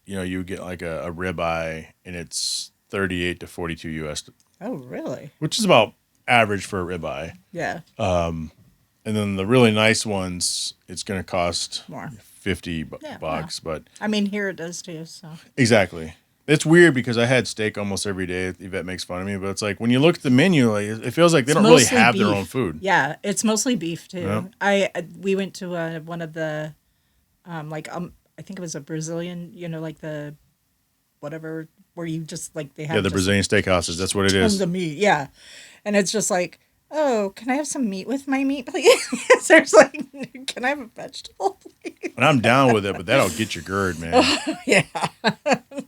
you know, you get like a ribeye and it's 38 to 42 US. Oh, really? Which is about average for a ribeye. Yeah. And then the really nice ones, it's going to cost more. 50 bucks, but I mean, here it does too, so. Exactly. It's weird because I had steak almost every day. Yvette makes fun of me, but it's like when you look at the menu, like it feels like they don't really have their own food. Yeah, it's mostly beef too. Yep. We went to one of the, I think it was a Brazilian, you know, like the, whatever, where you just like they have the Brazilian steakhouses. That's what it is. Tons of meat, yeah, and it's just like, oh, can I have some meat with my meat, please? There's like, can I have a vegetable, please? And I'm down with it, but that'll get your GERD, man. Yeah.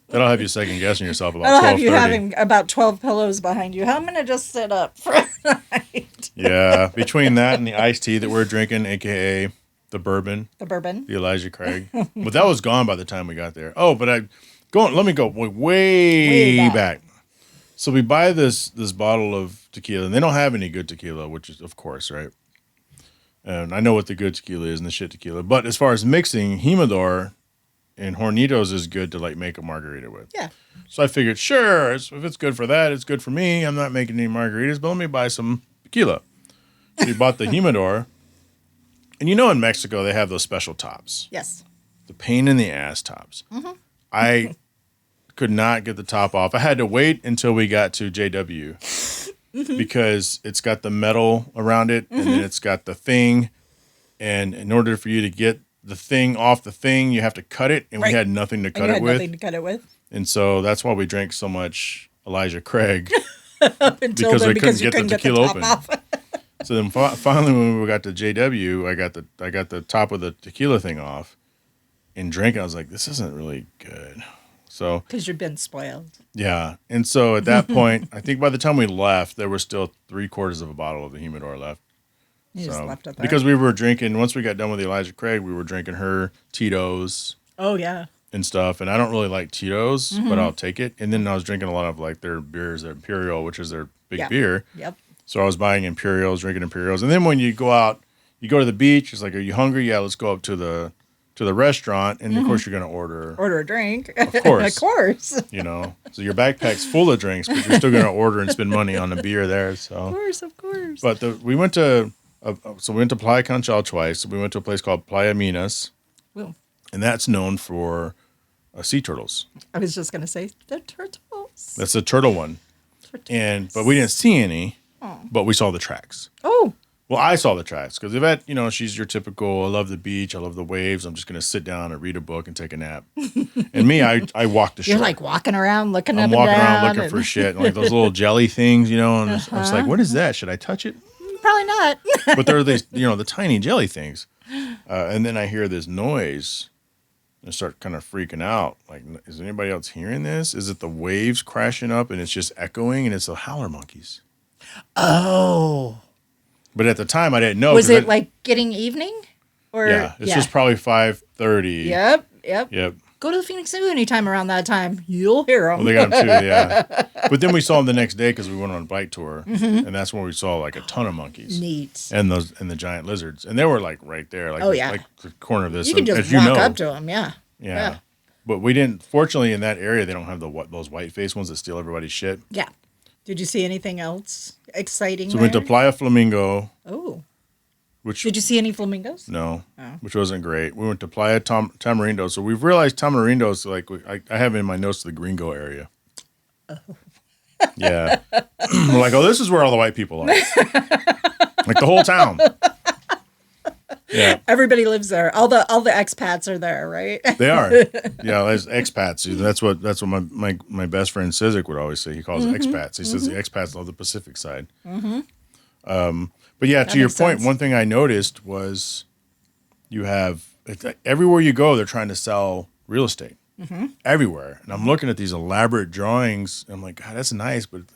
That'll have you second guessing yourself about 12:30. That'll have you having about 12 pillows behind you. I'm going to just sit up for a night. Yeah. Between that and the iced tea that we're drinking, a.k.a. the bourbon. The Elijah Craig. But that was gone by the time we got there. Oh, but let me go way back. So we buy this bottle of tequila, and they don't have any good tequila, which is, of course, right? And I know what the good tequila is and the shit tequila. But as far as mixing, Jimador and Hornitos is good to like make a margarita with. Yeah. So I figured, sure, if it's good for that, it's good for me. I'm not making any margaritas, but let me buy some tequila. So we bought the Jimador. And you know in Mexico, they have those special tops. Yes. The pain in the ass tops. Mm-hmm. I could not get the top off. I had to wait until we got to JW because it's got the metal around it and then it's got the thing. And in order for you to get the thing off the thing, you have to cut it. And we had nothing to cut it with. And so that's why we drank so much Elijah Craig because we couldn't get the tequila open. So then finally when we got to JW, I got the top of the tequila thing off and drank it. I was like, this isn't really good. So because you've been spoiled. Yeah. And so at that point, I think by the time we left, there was still 3/4 of a bottle of the Jimador left. You just left it there. Because we were drinking, once we got done with the Elijah Craig, we were drinking her Tito's. Oh, yeah. And stuff. And I don't really like Tito's, but I'll take it. And then I was drinking a lot of like their beers, their Imperial, which is their big beer. Yep. So I was buying Imperials, drinking Imperials. And then when you go out, you go to the beach, it's like, are you hungry? Yeah, let's go up to the restaurant. And of course you're going to order a drink. Of course. Of course. You know, so your backpack's full of drinks, but you're still going to order and spend money on the beer there. So Of course. But we went to Playa Conchal twice. We went to a place called Playa Minas. Well, and that's known for sea turtles. I was just going to say the turtles. That's the turtle one. But we didn't see any, but we saw the tracks. Oh. Well, I saw the tracks because Yvette, she's your typical, I love the beach, I love the waves. I'm just going to sit down and read a book and take a nap. And me, I walk the shore. You're like walking around, looking up I'm and walking down. around looking for shit, like those little jelly things, and I was like, what is that? Should I touch it? Probably not. But there are these, the tiny jelly things. And then I hear this noise and I start kind of freaking out. Like, is anybody else hearing this? Is it the waves crashing up and it's just echoing and it's the howler monkeys? Oh. But at the time, I didn't know. Was it like getting evening? Or yeah, this was probably 5:30. Yep. Go to the Phoenix Zoo anytime around that time. You'll hear them. Well, they got them too, yeah. But then we saw them the next day because we went on a bike tour, and that's when we saw like a ton of monkeys. Neat. And the giant lizards, and they were like right there, like like the corner of this. You can just walk up to them, yeah. But we didn't. Fortunately, in that area, they don't have those white face ones that steal everybody's shit. Yeah. Did you see anything else exciting? So we went to Playa Flamingo. Oh. Did you see any flamingos? No, which wasn't great. We went to Playa Tamarindo. So we've realized Tamarindo's like I have in my notes the gringo area. Oh. Yeah. We're like, this is where all the white people are. Like the whole town. Yeah. Everybody lives there. All the expats are there, right? They are. Yeah, there's expats. That's what my best friend Cizik would always say. He calls it expats. He says the expats love the Pacific side. But yeah, to your point, one thing I noticed was everywhere you go, they're trying to sell real estate. Everywhere. And I'm looking at these elaborate drawings. And I'm like, God, that's nice. But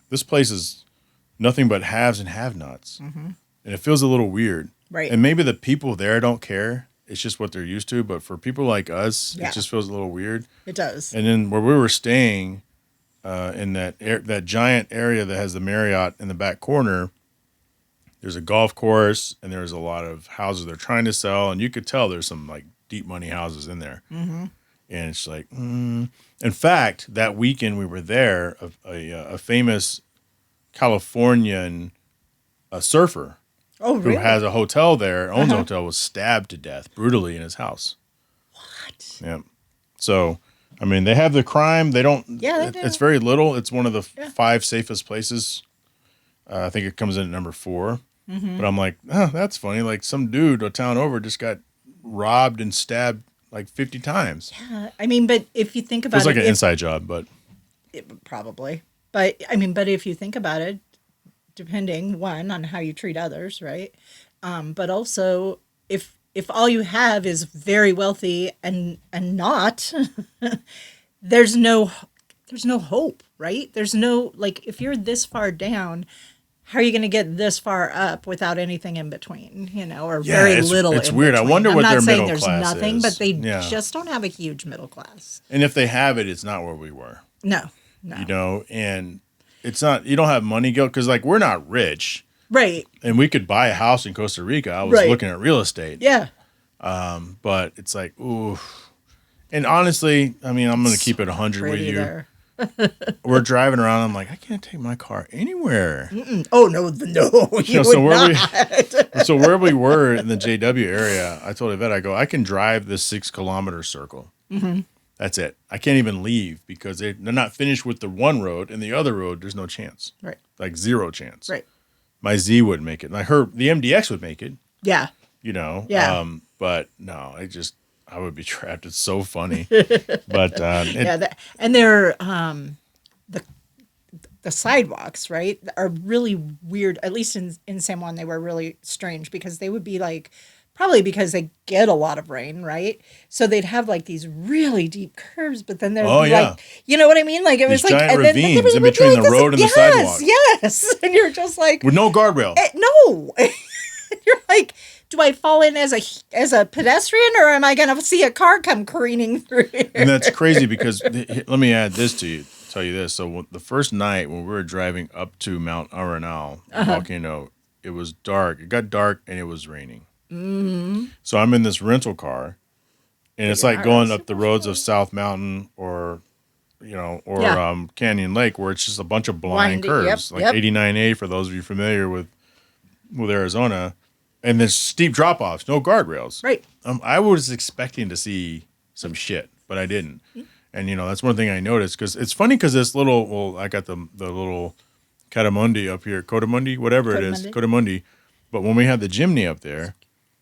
this place is nothing but haves and have-nots. And it feels a little weird. Right. And maybe the people there don't care. It's just what they're used to. But for people like us, it just feels a little weird. It does. And then where we were staying in that giant area that has the Marriott in the back corner, there's a golf course and there's a lot of houses they're trying to sell. And you could tell there's some like deep money houses in there. And it's like, In fact, that weekend we were there, a famous Californian surfer who has a hotel there, owns a hotel, was stabbed to death brutally in his house. What? Yeah. So, I mean, they have the crime. They don't. Yeah, they do. It's very little. It's one of the 5 safest places. I think it comes in at number 4. But I'm like, that's funny. Like some dude a town over just got robbed and stabbed like 50 times. Yeah. I mean, but if you think about it. It was like an inside job, but. Probably. But I mean, but if you think about it, depending, one, on how you treat others, right? But also, if all you have is very wealthy and not, there's no hope, right? There's no, like, if you're this far down, how are you going to get this far up without anything in between, or very little it's in weird. between? I wonder what their middle there's class nothing, is. but they just don't have a huge middle class. And if they have it, it's not where we were. No. And it's not, you don't have money guilt because, like, we're not rich. Right. And we could buy a house in Costa Rica. I was looking at real estate. Yeah. But it's like, ooh. And honestly, I mean, I'm going to keep it 100 with you. There. We're driving around. I'm like, I can't take my car anywhere. Oh, no. You so would not. So where we were in the JW area, I told Yvette, I can drive this 6-kilometer circle. That's it. I can't even leave because they're not finished with the one road, and the other road, there's no chance. Right. Like 0 chance. Right. My Z wouldn't make it. Like the MDX would make it. Yeah. Yeah. But no, I would be trapped. It's so funny. But and they're the sidewalks, right, are really weird. At least in San Juan, they were really strange because they would be like, probably because they get a lot of rain, right? So they'd have like these really deep curves, but then they're like, you know what I mean? Like it was these like giant and then ravines in between the road and the sidewalk. Yes, and you're just like with no guardrail. No, you're like, do I fall in as a pedestrian or am I going to see a car come careening through here? And that's crazy because let me add this to you. Tell you this. So the first night when we were driving up to Mount Arenal, Volcano, it was dark. It got dark and it was raining. So I'm in this rental car, and it's like going up the roads of South Mountain or Canyon Lake, where it's just a bunch of blind curves, 89A for those of you familiar with Arizona, and there's steep drop offs, no guardrails. Right. I was expecting to see some shit, but I didn't. And that's one thing I noticed because it's funny because this little, I got the little Cotamundi up here, Cotamundi, whatever it is, Cotamundi. But when we had the Jimny up there,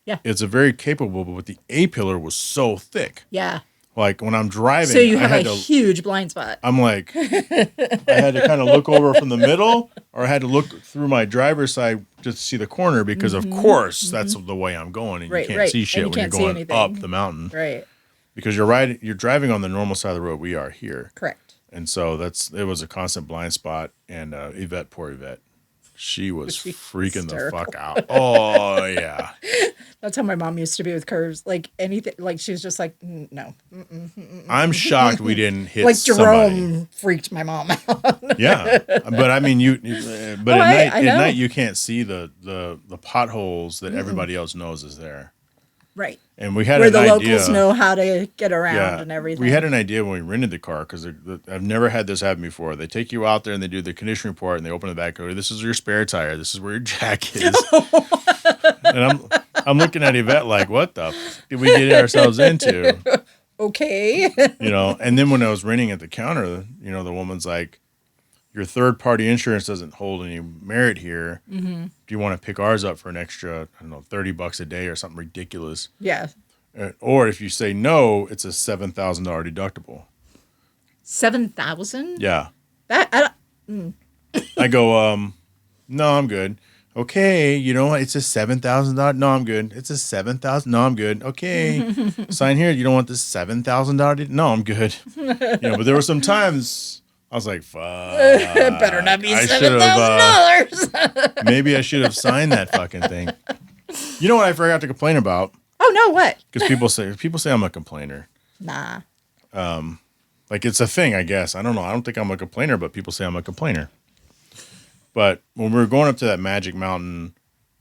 it's a very capable, but the A-pillar was so thick. Yeah. Like when I'm driving, so you have a huge blind spot. I'm like, I had to kind of look over from the middle, or I had to look through my driver's side just to see the corner because, of course, that's the way I'm going, and you can't see shit when you're going up the mountain. Right. Because you're driving on the normal side of the road we are here. Correct. And so it was a constant blind spot, and poor Yvette. She was freaking hysterical. The fuck out. Oh, yeah. That's how my mom used to be with curves. Like anything, like she was just like, no. I'm shocked we didn't hit like Jerome somebody. Freaked my mom out. Yeah. But I mean, at night you can't see the potholes that everybody else knows is there. Right. And we had where an the idea. Locals know how to get around and everything. We had an idea when we rented the car because I've never had this happen before. They take you out there and they do the condition report and they open the back door. This is your spare tire. This is where your jack is. And I'm looking at Yvette like, what the f- did we get ourselves into? Okay. And then when I was renting at the counter, the woman's like, your third-party insurance doesn't hold any merit here. Mm-hmm. Do you want to pick ours up for an extra, I don't know, $30 a day or something ridiculous? Yeah. Or if you say no, it's a $7,000 deductible. 7,000? Yeah. I go, no, I'm good. Okay, you know what? It's a $7,000. No, I'm good. It's a $7,000. No, I'm good. Okay, sign here. You don't want this $7,000? No, I'm good. But there were some times I was like, fuck. It better not be $7,000. Maybe I should have signed that fucking thing. You know what I forgot to complain about? Oh, no, what? Because people say I'm a complainer. Nah. Like it's a thing, I guess. I don't know. I don't think I'm a complainer, but people say I'm a complainer. But when we were going up to that Magic Mountain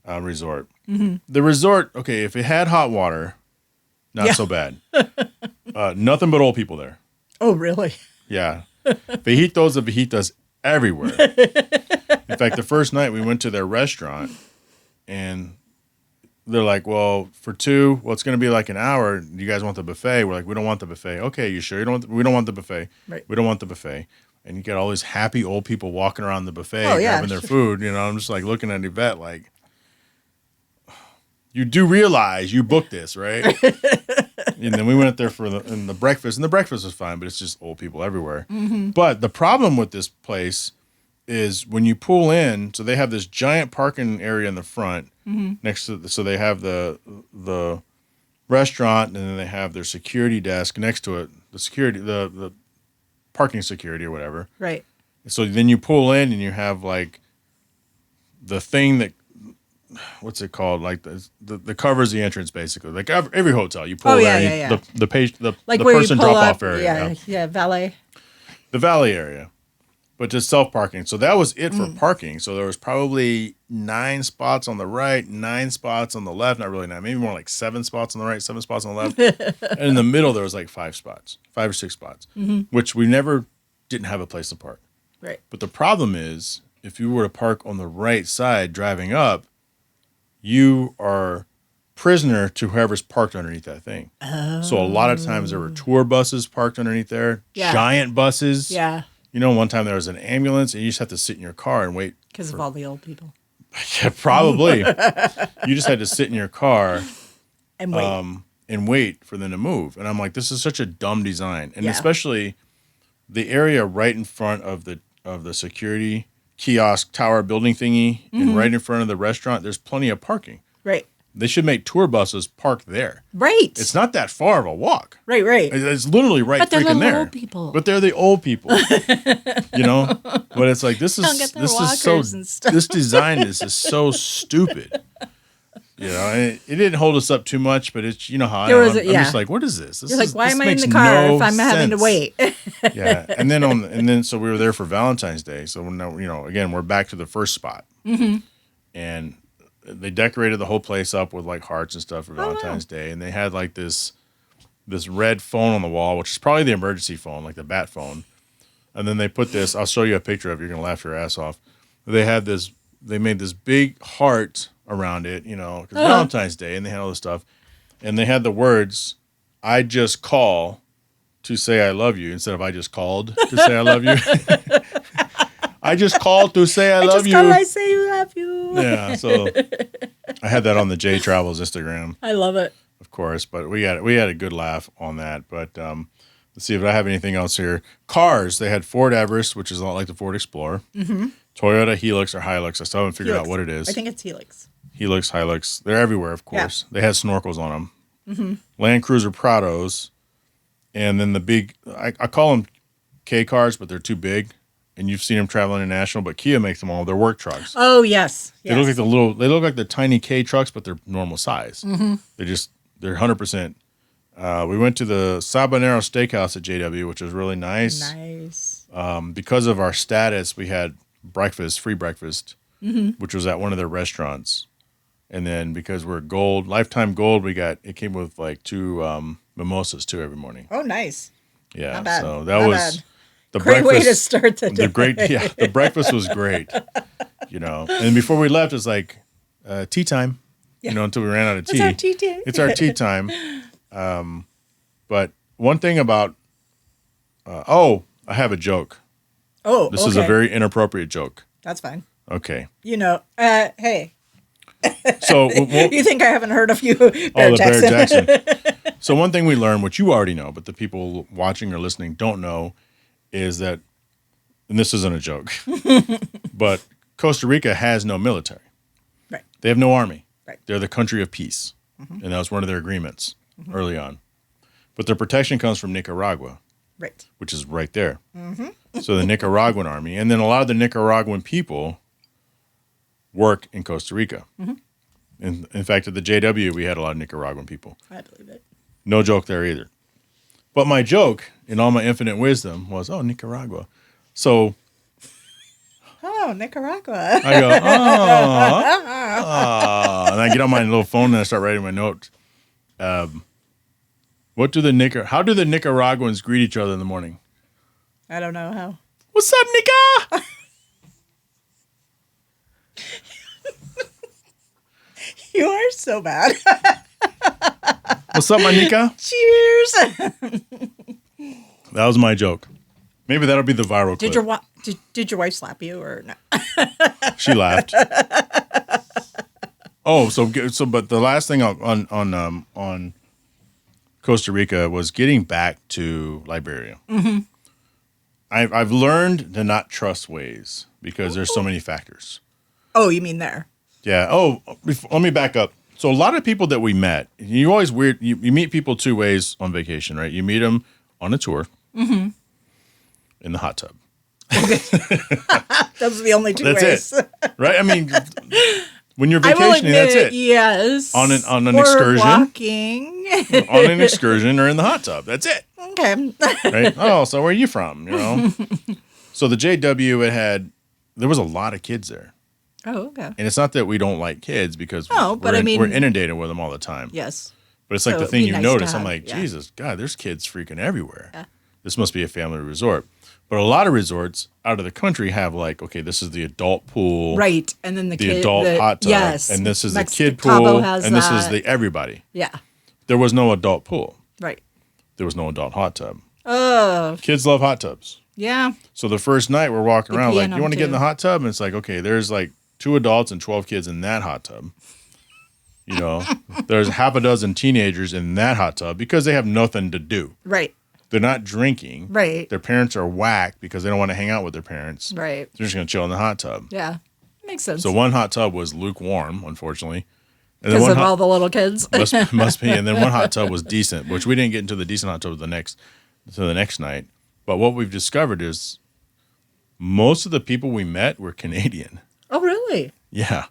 resort, the resort, okay, if it had hot water, not so bad. Nothing but old people there. Oh, really? Yeah. Fajitas everywhere. In fact, the first night we went to their restaurant and they're like, well, for two, it's going to be like an hour. Do you guys want the buffet? We're like, we don't want the buffet. Okay, you sure? We don't want the buffet. Right. We don't want the buffet. And you got all these happy old people walking around the buffet grabbing their food. I'm just like looking at Yvette like, you do realize you booked this, right? And then we went up there for the breakfast, and the breakfast was fine, but it's just old people everywhere. Mm-hmm. But the problem with this place is when you pull in, so they have this giant parking area in the front next to, so they have the restaurant, and then they have their security desk next to it, the parking security or whatever. Right. So then you pull in, and you have like the thing that, what's it called? Like the covers the entrance basically. Like every hotel, you pull there. The person drop off area. Yeah, valet. The valet area, but just self parking. So that was it for parking. So there was probably 9 spots on the right, 9 spots on the left. Not really 9, maybe more like 7 spots on the right, 7 spots on the left, and in the middle there was like 5 or 6 spots, which we never didn't have a place to park. Right. But the problem is, if you were to park on the right side driving up, you are prisoner to whoever's parked underneath that thing. Oh. So a lot of times there were tour buses parked underneath there, giant buses. Yeah. One time there was an ambulance, and you just have to sit in your car and wait. Because of all the old people. Yeah, probably. You just had to sit in your car and wait for them to move. And I'm like, this is such a dumb design. And especially the area right in front of the security kiosk tower building thingy, and right in front of the restaurant, there's plenty of parking. Right. They should make tour buses park there. Right. It's not that far of a walk. Right. It's literally right freaking there. Old people. But they're the old people. But it's like this is this design is so stupid. And it didn't hold us up too much, but it's how I'm just like, what is this? You're like, why am I in the car if I'm having to wait? Yeah, and then so we were there for Valentine's Day. So now again we're back to the first spot, and they decorated the whole place up with like hearts and stuff for Valentine's Day, and they had like this red phone on the wall, which is probably the emergency phone, like the bat phone. And then they put this. I'll show you a picture of it. You're gonna laugh your ass off. They made this big heart around it, because Valentine's Day, and they had all this stuff, and they had the words, "I just call to say I love you," instead of "I just called to say I love you." I just called to say I love you. I say I love you. Yeah. So I had that on the J Travels Instagram, I love it. of course, but we had a good laugh on that. But let's see if I have anything else here. Cars, they had Ford Everest, which is a lot like the Ford Explorer. Mm-hmm. Toyota Helix or Hilux. I still haven't figured out what it is. I think it's Helix. Helix, Hilux. They're everywhere, of course. Yeah. They had snorkels on them. Mm-hmm. Land Cruiser Prados. And then the big, I call them K cars, but they're too big. And you've seen them travel international, but Kia makes them all. They're work trucks. Oh, yes. They look like they look like the tiny K trucks, but they're normal size. Mm-hmm. They're 100%. We went to the Sabanero Steakhouse at JW, which was really nice. Nice. Because of our status, we had free breakfast, which was at one of their restaurants. And then because we're gold, lifetime gold, it came with like 2 mimosas too every morning. Oh, nice. Yeah. Not bad. So that was bad. the great breakfast. Way to start the day. The breakfast was great. And before we left, it's like tea time. Yeah. Until we ran out of tea. It's our tea time. It's our tea time. But one thing about I have a joke. Oh, this is a very inappropriate joke. That's fine. Okay. Hey. So you think I haven't heard of you, Bear Jackson? So one thing we learned, which you already know, but the people watching or listening don't know, is that, and this isn't a joke, but Costa Rica has no military. Right. They have no army. Right. They're the country of peace, and that was one of their agreements early on. But their protection comes from Nicaragua, right, which is right there. So the Nicaraguan army, and then a lot of the Nicaraguan people work in Costa Rica. In fact, at the JW, we had a lot of Nicaraguan people. I believe it. No joke there either. But my joke, in all my infinite wisdom, was, Nicaragua. So... Oh, Nicaragua. I go, and I get on my little phone and I start writing my notes. How do the Nicaraguans greet each other in the morning? I don't know how. What's up, Nica? You are so bad. What's up, my Nica? Cheers. That was my joke. Maybe that'll be the viral clip. Did your wife slap you or no? She laughed. But the last thing on Costa Rica was getting back to Liberia. I've learned to not trust Waze because there's so many factors. Oh, you mean there? Yeah. Oh, let me back up. So a lot of people that we met, you always you meet people 2 ways on vacation, right? You meet them on a tour, in the hot tub. Okay. Those are the only 2 ways. That's it, right? I mean, when you're vacationing, that's it. Yes. On an excursion, walking, on an excursion, or in the hot tub. That's it. Okay. Right. Oh, so where are you from? So the JW there was a lot of kids there. Oh, okay. And it's not that we don't like kids because we're inundated with them all the time. Yes. But it's like the thing you notice. I'm like, Jesus, God, there's kids freaking everywhere. Yeah. This must be a family resort. But a lot of resorts out of the country have this is the adult pool. Right. And then the adult hot tub. Yes. And this is the kid Cabo pool. Has and that. This is the everybody. Yeah. There was no adult pool. Right. There was no adult hot tub. Oh. Kids love hot tubs. Yeah. So the first night we're walking around like, you want to get in the hot tub? And it's like, okay, there's like 2 adults and 12 kids in that hot tub. There's half a dozen teenagers in that hot tub because they have nothing to do. Right. They're not drinking. Right. Their parents are whack because they don't want to hang out with their parents. Right. They're just going to chill in the hot tub. Yeah. Makes sense. So one hot tub was lukewarm, unfortunately. Because of all the little kids. must be. And then one hot tub was decent, which we didn't get into the decent hot tub the next night. But what we've discovered is most of the people we met were Canadian. Oh, really? Yeah.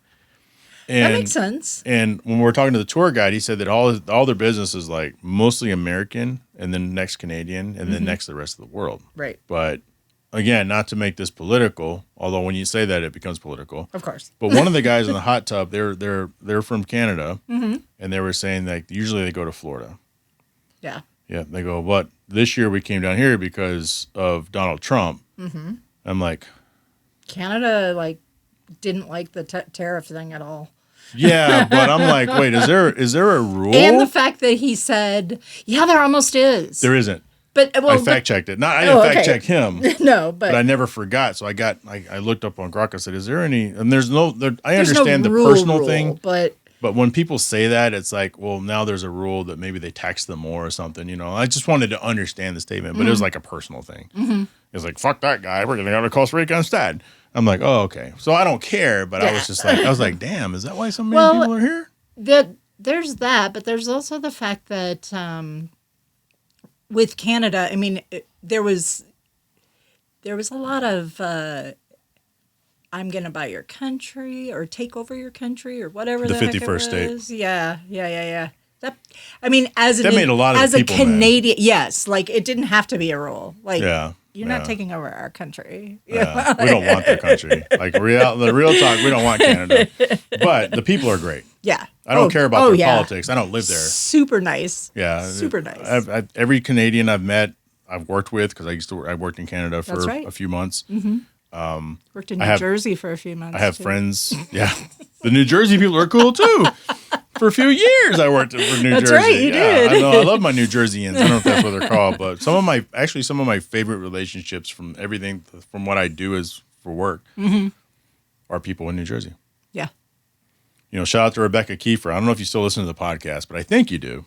That makes sense. And when we were talking to the tour guide, he said that all their business is like mostly American and then next Canadian and then next the rest of the world. Right. But again, not to make this political, although when you say that it becomes political. Of course. But one of the guys in the hot tub, they're from Canada, and they were saying that usually they go to Florida. Yeah. Yeah, they go, but this year we came down here because of Donald Trump. I'm like, Canada didn't like the tariff thing at all. Yeah, but I'm like, wait, is there a rule? And the fact that he said, yeah, there almost is. There isn't. But I fact checked it. I didn't fact check him. No, but I never forgot. So I looked up on Grok. I said, "Is there any?" And there's no. I understand the personal thing, but But when people say that, it's like, well, now there's a rule that maybe they tax them more or something. You know, I just wanted to understand the statement, but it was like a personal thing. Mm-hmm. It's like, fuck that guy. We're going to go to Costa Rica instead. I'm like, oh, okay. So I don't care, but I was like, damn, is that why so many people are here? There's that, but there's also the fact that with Canada, I mean, there was a lot of I'm going to buy your country or take over your country or whatever. The heck 51st state. Yeah. That, I mean, as made a lot of people Canadian, mad. Yes, like it didn't have to be a rule. Like, you're not taking over our country. Yeah, we don't want their country. Like the real talk, we don't want Canada. But the people are great. Yeah. I don't care about their politics. I don't live there. Super nice. Yeah. Super nice. Every Canadian I've met, I've worked with, because I worked in Canada for a few months. Mm-hmm. Worked in New Jersey for a few months. I have friends. Yeah. The New Jersey people are cool too. For a few years, I worked for New Jersey. That's right, you did. I know. I love my New Jerseyans. I don't know if that's what they're called, but some of my favorite relationships from everything from what I do is for work are people in New Jersey. Yeah. You know, shout out to Rebecca Kiefer. I don't know if you still listen to the podcast, but I think you do.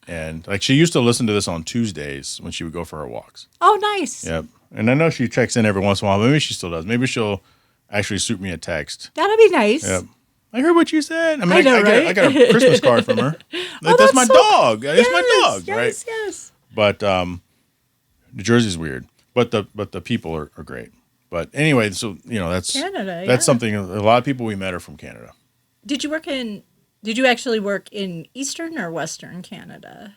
And like she used to listen to this on Tuesdays when she would go for her walks. Oh, nice. Yep. And I know she checks in every once in a while. Maybe she still does. Maybe she'll actually shoot me a text. That'd be nice. Yep. I heard what you said. I mean, I got a Christmas card from her. Like, that's my dog. It's my dog, right? Yes. But New Jersey's weird. But the people are great. But anyway, so you know that's Canada. That's something. A lot of people we met are from Canada. Did you actually work in Eastern or Western Canada?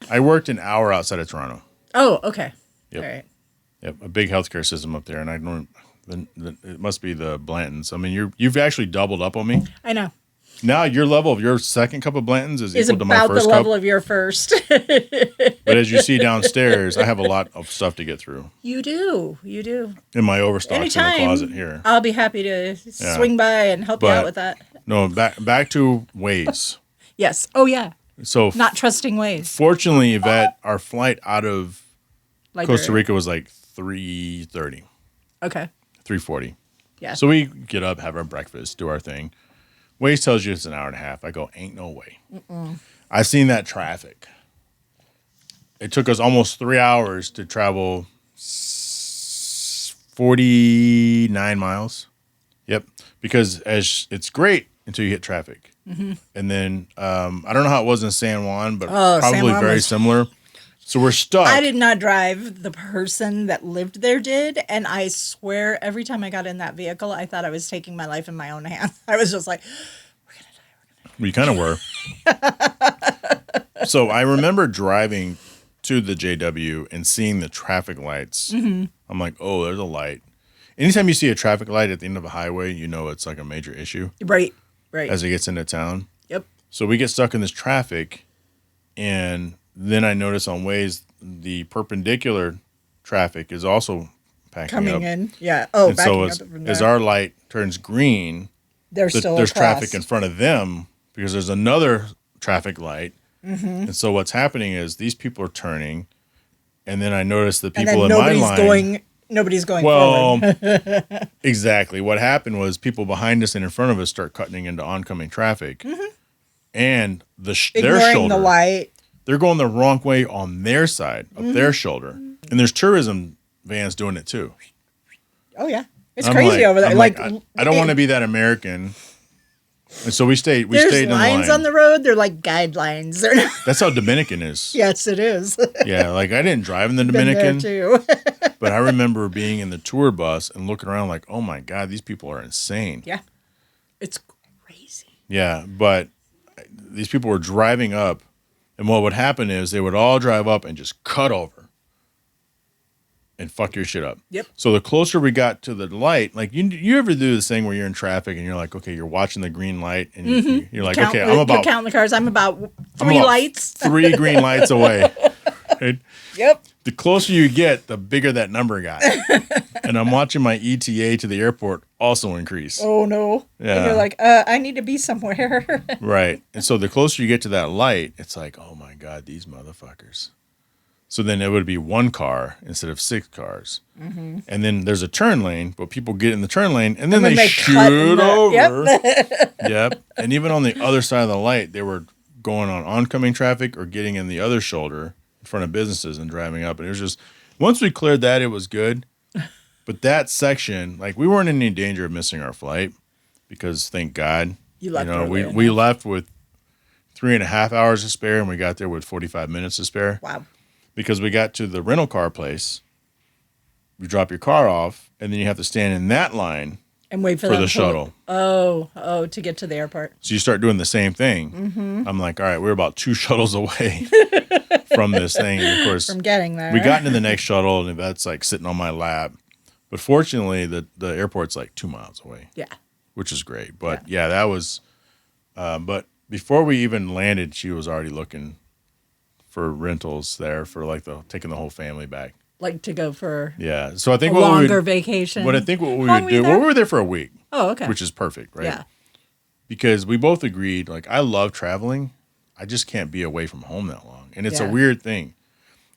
I worked an hour outside of Toronto. Oh, okay. Yep. All right. Yep, a big healthcare system up there, and I don't. It must be the Blantons. I mean, you've actually doubled up on me. I know. Now your level of your second cup of Blantons is equal to my about first the level cup. of your first. But as you see downstairs, I have a lot of stuff to get through. You do. In my overstocks in the closet here. I'll be happy to swing by and help you out with that. No, back to Waze. Yes. Oh, yeah. So not trusting Waze. Fortunately, Yvette, our flight out of Liberia. Costa Rica was like 3:30. Okay. 3:40. Yeah. So we get up, have our breakfast, do our thing. Waze tells you it's an hour and a half. I go, ain't no way. I've seen that traffic. It took us almost 3 hours to travel 49 miles. Yep. Because it's great until you hit traffic. Mm-hmm. And then I don't know how it was in San Juan, but probably very similar. So we're stuck. I did not drive. The person that lived there did. And I swear every time I got in that vehicle, I thought I was taking my life in my own hands. I was just like, we're going to die. We kind of were. So I remember driving to the JW and seeing the traffic lights. Mm-hmm. I'm like, oh, there's a light. Anytime you see a traffic light at the end of a highway, you know it's like a major issue. Right. As it gets into town. Yep. So we get stuck in this traffic, and then I notice on Waze the perpendicular traffic is also packing up. Coming in. Yeah. Oh, and so as our light turns green, there's traffic in front of them because there's another traffic light. Mm-hmm. And so what's happening is these people are turning, and then I notice the people in my line. Nobody's going forward. Exactly. What happened was people behind us and in front of us start cutting into oncoming traffic, and their shoulder. The light. They're going the wrong way on their side, up their shoulder. And there's tourism vans doing it too. Oh, yeah. It's crazy over there. I don't want to be that American. And so we stayed in line. There's lines on the road. They're like guidelines. They're not. That's how Dominican is. Yes, it is. Yeah, like I didn't drive in the Dominican. Been there too. But I remember being in the tour bus and looking around like, oh my God, these people are insane. Yeah. It's crazy. Yeah, but these people were driving up. And what would happen is they would all drive up and just cut over and fuck your shit up. Yep. So the closer we got to the light, like you ever do this thing where you're in traffic and you're like, okay, you're watching the green light and you're like, okay, you're counting the cars. I'm about three lights. 3 green lights away. Right? Yep. The closer you get, the bigger that number got. And I'm watching my ETA to the airport also increase. Oh, no. Yeah. And you're like, I need to be somewhere. Right. And so the closer you get to that light, it's like, oh, my God, these motherfuckers. So then it would be one car instead of 6 cars. Mm-hmm. And then there's a turn lane, but people get in the turn lane and then they shoot over. Yep. And even on the other side of the light, they were going on oncoming traffic or getting in the other shoulder in front of businesses and driving up. And it was just, once we cleared that, it was good. But that section, like we weren't in any danger of missing our flight because thank God, we left with 3.5 hours to spare and we got there with 45 minutes to spare. Wow. Because we got to the rental car place, you drop your car off, and then you have to stand in that line and wait for the shuttle. Oh, to get to the airport. So you start doing the same thing. Mm-hmm. I'm like, all right, we're about 2 shuttles away from this thing. And of course, from getting there. We got into the next shuttle, and that's like sitting on my lap. But fortunately, the airport's like 2 miles away. Yeah. Which is great. But yeah that was, but before we even landed, she was already looking for rentals there for like taking the whole family back. Like to go for So I think a longer vacation. What I think what we would do, we were there for a week. Oh, okay. Which is perfect, right? Yeah. Because we both agreed, like I love traveling. I just can't be away from home that long. And it's a weird thing.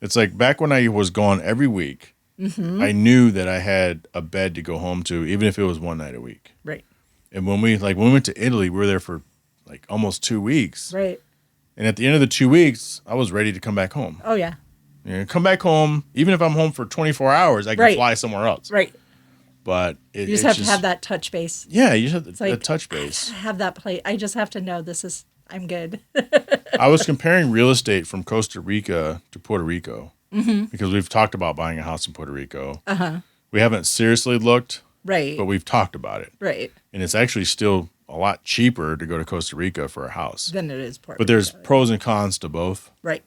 It's like back when I was gone every week, I knew that I had a bed to go home to, even if it was one night a week. Right. And when we went to Italy, we were there for like almost 2 weeks. Right. And at the end of the 2 weeks, I was ready to come back home. Oh, yeah. Come back home. Even if I'm home for 24 hours, I can fly somewhere else. Right. But you just have to have that touch base. Yeah, you just have that touch base. Have that plate. I just have to know I'm good. I was comparing real estate from Costa Rica to Puerto Rico because we've talked about buying a house in Puerto Rico. We haven't seriously looked, right? But we've talked about it, right? And it's actually still a lot cheaper to go to Costa Rica for a house than it is Puerto Rico. But there's pros and cons to both, right?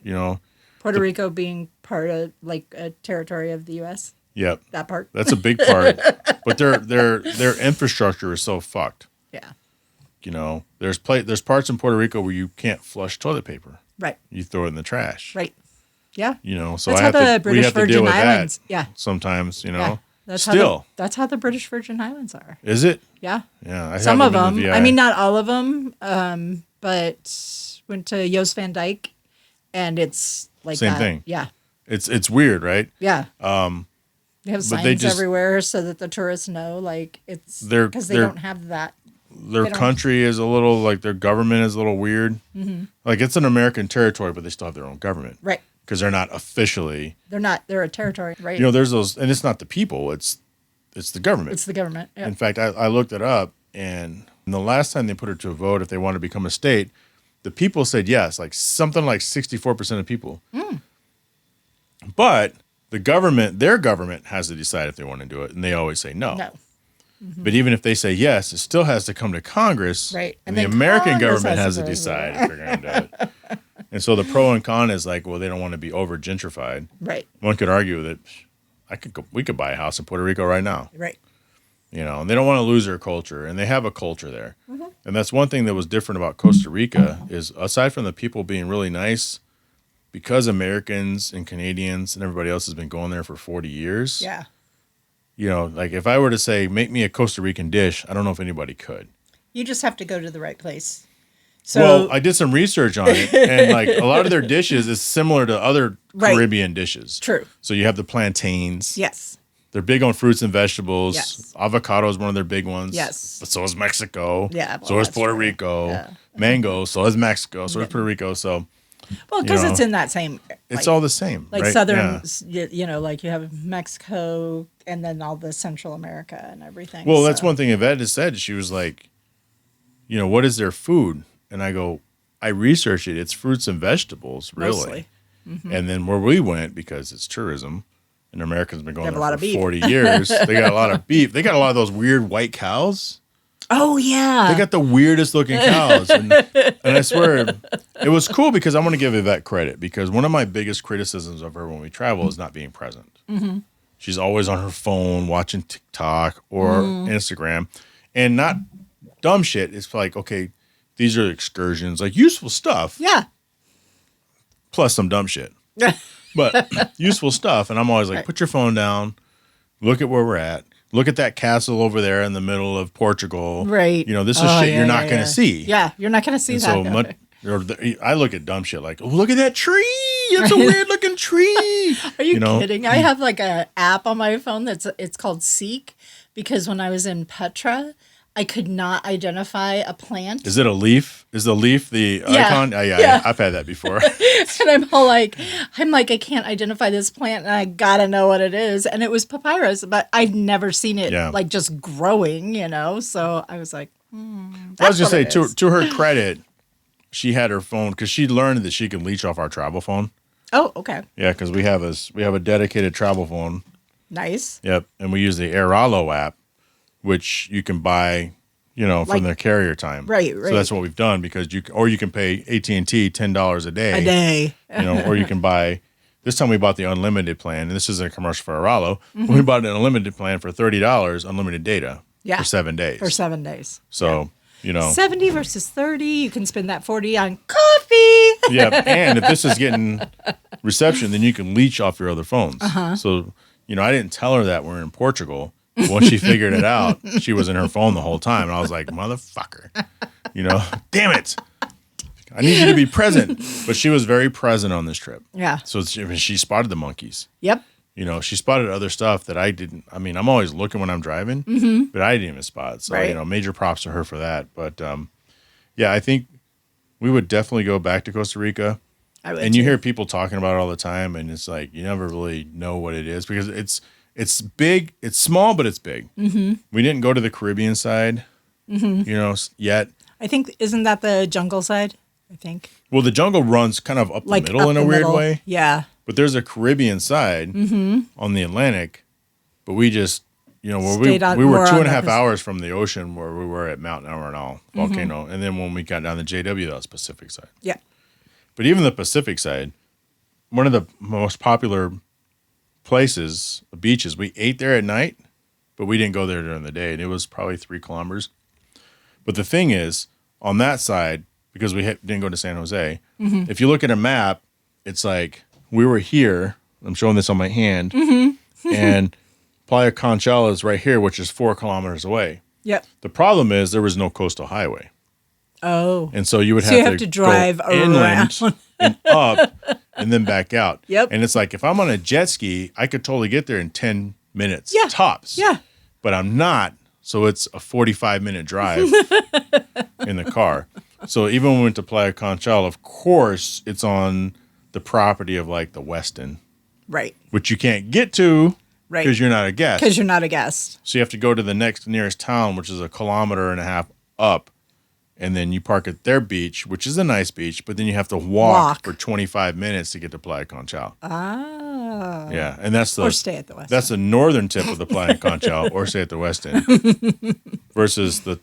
Puerto Rico being part of like a territory of the U.S. Yep, that part. That's a big part, but their infrastructure is so fucked. Yeah. There's parts in Puerto Rico where you can't flush toilet paper. Right. You throw it in the trash. Right. Yeah. So that's we how the have British to Virgin deal with Islands. that. Yeah. Sometimes, Yeah. That's how the British Virgin Islands are. Is it? Yeah. Yeah. Some of them. I mean, not all of them. But went to Joost van Dyke, and it's like same that. thing. Yeah. It's weird, right? Yeah. They have signs everywhere so that the tourists know, like it's because they don't have that. Their country is a little like their government is a little weird. Mm-hmm. Like it's an American territory, but they still have their own government, right? Because they're not officially. They're a territory, right? There's those, and it's not the people; it's the government. It's the government. Yeah. In fact, I looked it up, and the last time they put it to a vote, if they want to become a state, the people said yes, like something like 64% of people. Mm. But their government has to decide if they want to do it, and they always say no. No. Mm-hmm. But even if they say yes, it still has to come to Congress, right? And the American government has to decide if they're going to do it. And so the pro and con is like, well, they don't want to be over gentrified, right? One could argue that we could buy a house in Puerto Rico right now, right? And they don't want to lose their culture, and they have a culture there. Mm-hmm. And that's one thing that was different about Costa Rica is aside from the people being really nice, because Americans and Canadians and everybody else has been going there for 40 years. Yeah. Like if I were to say, make me a Costa Rican dish, I don't know if anybody could. You just have to go to the right place. So, well, I did some research on it, and like a lot of their dishes is similar to other Caribbean dishes. True. So you have the plantains. Yes. They're big on fruits and vegetables. Yes. Avocado is one of their big ones. Yes. But so is Mexico. Yeah. So is Puerto Rico. Yeah. Mango. So is Mexico. So is Puerto Rico. So. Well, because it's in that same. It's all the same. Like right? southern, like you have Mexico and then all the Central America and everything. Well, that's one thing Yvette has said. She was like, what is their food? And I go, I researched it. It's fruits and vegetables, really. Mostly. Mm-hmm. And then where we went, because it's tourism, and Americans have been going there for 40 beef. years, they got a lot of beef. They got a lot of those weird white cows. Oh, yeah. They got the weirdest looking cows. And I swear, it was cool because I want to give Yvette credit because one of my biggest criticisms of her when we travel is not being present. Mm-hmm. She's always on her phone watching TikTok or Instagram and not dumb shit. It's like, okay, these are excursions, like useful stuff. Yeah. Plus some dumb shit. But useful stuff. And I'm always like, put your phone down, look at where we're at. Look at that castle over there in the middle of Portugal. Right. This is shit you're not going to see. Yeah, you're not going to see that. So I look at dumb shit like, oh, look at that tree. It's a weird looking tree. Are you kidding? I have like a app on my phone it's called Seek, because when I was in Petra, I could not identify a plant. Is it a leaf? Is the leaf the icon? Yeah. I've had that before. And I'm like, I can't identify this plant, and I gotta know what it is. And it was papyrus, but I'd never seen it like just growing, So I was like, I was just say to her credit, she had her phone because she learned that she can leech off our travel phone. Oh, okay. Yeah, because we have a dedicated travel phone. Nice. Yep, and we use the Airalo app, which you can buy, from their carrier time. Right. So that's what we've done because you can pay AT&T $10 a day. A day. Or you can buy. This time we bought the unlimited plan, and this isn't a commercial for Airalo. We bought an unlimited plan for $30, unlimited data for 7 days. For 7 days. So 70 versus 30, you can spend that 40 on coffee. Yeah, and if this is getting reception, then you can leech off your other phones. So I didn't tell her that we're in Portugal. Once she figured it out, she was in her phone the whole time. And I was like, motherfucker, damn it. I need you to be present. But she was very present on this trip. Yeah. So she spotted the monkeys. Yep. She spotted other stuff that I didn't. I mean, I'm always looking when I'm driving, but I didn't even spot. So, major props to her for that. But, I think we would definitely go back to Costa Rica. I would and you hear people talking about it all the time, and it's like you never really know what it is because it's big. It's small, but it's big. We didn't go to the Caribbean side, yet. I think, isn't that the jungle side? I think. Well, the jungle runs kind of up the middle in a weird way. Yeah. But there's a Caribbean side on the Atlantic, but we just, we were 2.5 hours from the ocean where we were at Mount Arenal volcano. And then when we got down to JW, that was Pacific side. Yeah. But even the Pacific side, one of the most popular places, beaches, we ate there at night, but we didn't go there during the day. And it was probably 3 kilometers. But the thing is, on that side, because we didn't go to San Jose, if you look at a map, it's like we were here. I'm showing this on my hand. And Playa Conchal is right here, which is 4 kilometers away. Yep. The problem is there was no coastal highway. Oh. And so you would have to drive go inland and up and then back out. Yep. And it's like if I'm on a jet ski, I could totally get there in 10 minutes tops. Yeah. But I'm not. So it's a 45-minute drive in the car. So even when we went to Playa Conchal, of course, it's on the property of like the Westin. Right. Which you can't get to because you're not a guest. Because you're not a guest. So you have to go to the nearest town, which is 1.5 kilometers up. And then you park at their beach, which is a nice beach, but then you have to walk for 25 minutes to get to Playa Conchal. Ah. Yeah, and that's or stay at the Westin. That's the northern tip of the Playa Conchal, or stay at the Westin, versus the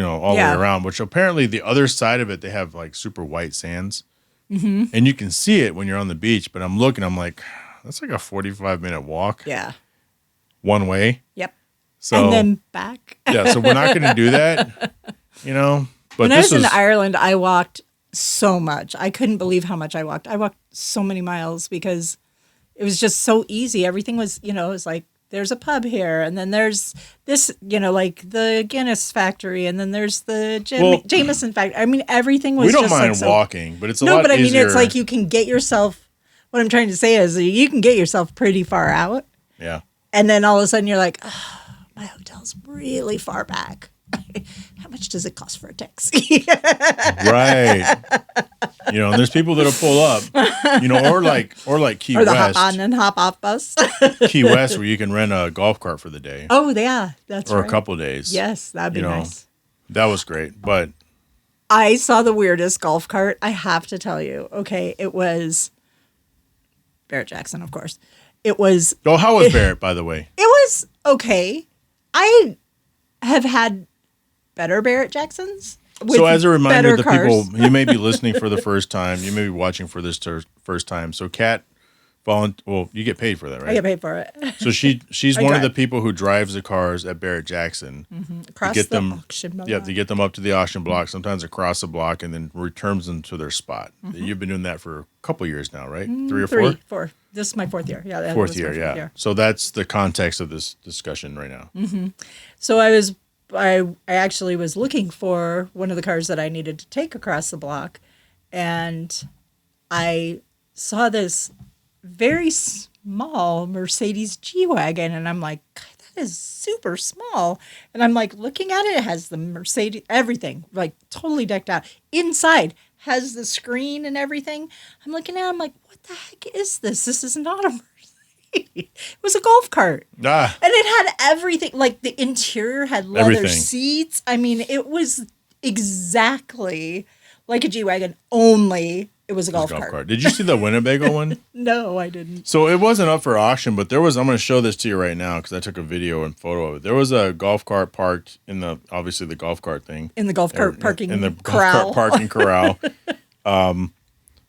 all the way around. Which apparently the other side of it, they have like super white sands, and you can see it when you're on the beach. But I'm looking, I'm like, that's like a 45-minute walk. Yeah. One way. Yep. So and then back. Yeah, so we're not going to do that. But when I was in Ireland, I walked so much. I couldn't believe how much I walked. I walked so many miles because it was just so easy. Everything was, it was like, there's a pub here, and then there's this, like the Guinness factory, and then there's the Jameson factory. I mean, everything was just we don't mind walking, but it's a lot easier. No, but I mean, it's like you can get yourself, what I'm trying to say is you can get yourself pretty far out. Yeah. And then all of a sudden you're like, oh, my hotel's really far back. How much does it cost for a taxi? Right. And there's people that'll pull up, or like Key West. Or the hop on and hop off bus. Key West, where you can rent a golf cart for the day. Oh, yeah, that's right. Or a couple of days. Yes, that'd be nice. That was great, but I saw the weirdest golf cart, I have to tell you. Okay, it was Barrett Jackson, of course. It was... Oh, how was Barrett, by the way? It was okay. I have had better Barrett Jacksons. So as a reminder to people, you may be listening for the first time. You may be watching for this first time. So Kat, you get paid for that, right? I get paid for it. So she's one of the people who drives the cars at Barrett Jackson. Across the auction block. Yeah, to get them up to the auction block, sometimes across the block, and then returns them to their spot. You've been doing that for a couple years now, right? 3 or 4? 4. This is my 4th year. Yeah, fourth year. So that's the context of this discussion right now. So I actually was looking for one of the cars that I needed to take across the block, and I saw this very small Mercedes G-Wagon, and I'm like, God, that is super small. And I'm like looking at it. It has the Mercedes, everything, like totally decked out. Inside has the screen and everything. I'm looking at it. I'm like, what the heck is this? This is not a Mercedes. It was a golf cart. And it had everything. Like the interior had leather seats. I mean, it was exactly like a G-Wagon, only it was a golf cart. Did you see the Winnebago one? No, I didn't. So it wasn't up for auction, but there was, I'm going to show this to you right now because I took a video and photo of it. There was a golf cart parked in obviously the golf cart thing. In the golf cart parking corral. In the golf cart parking corral.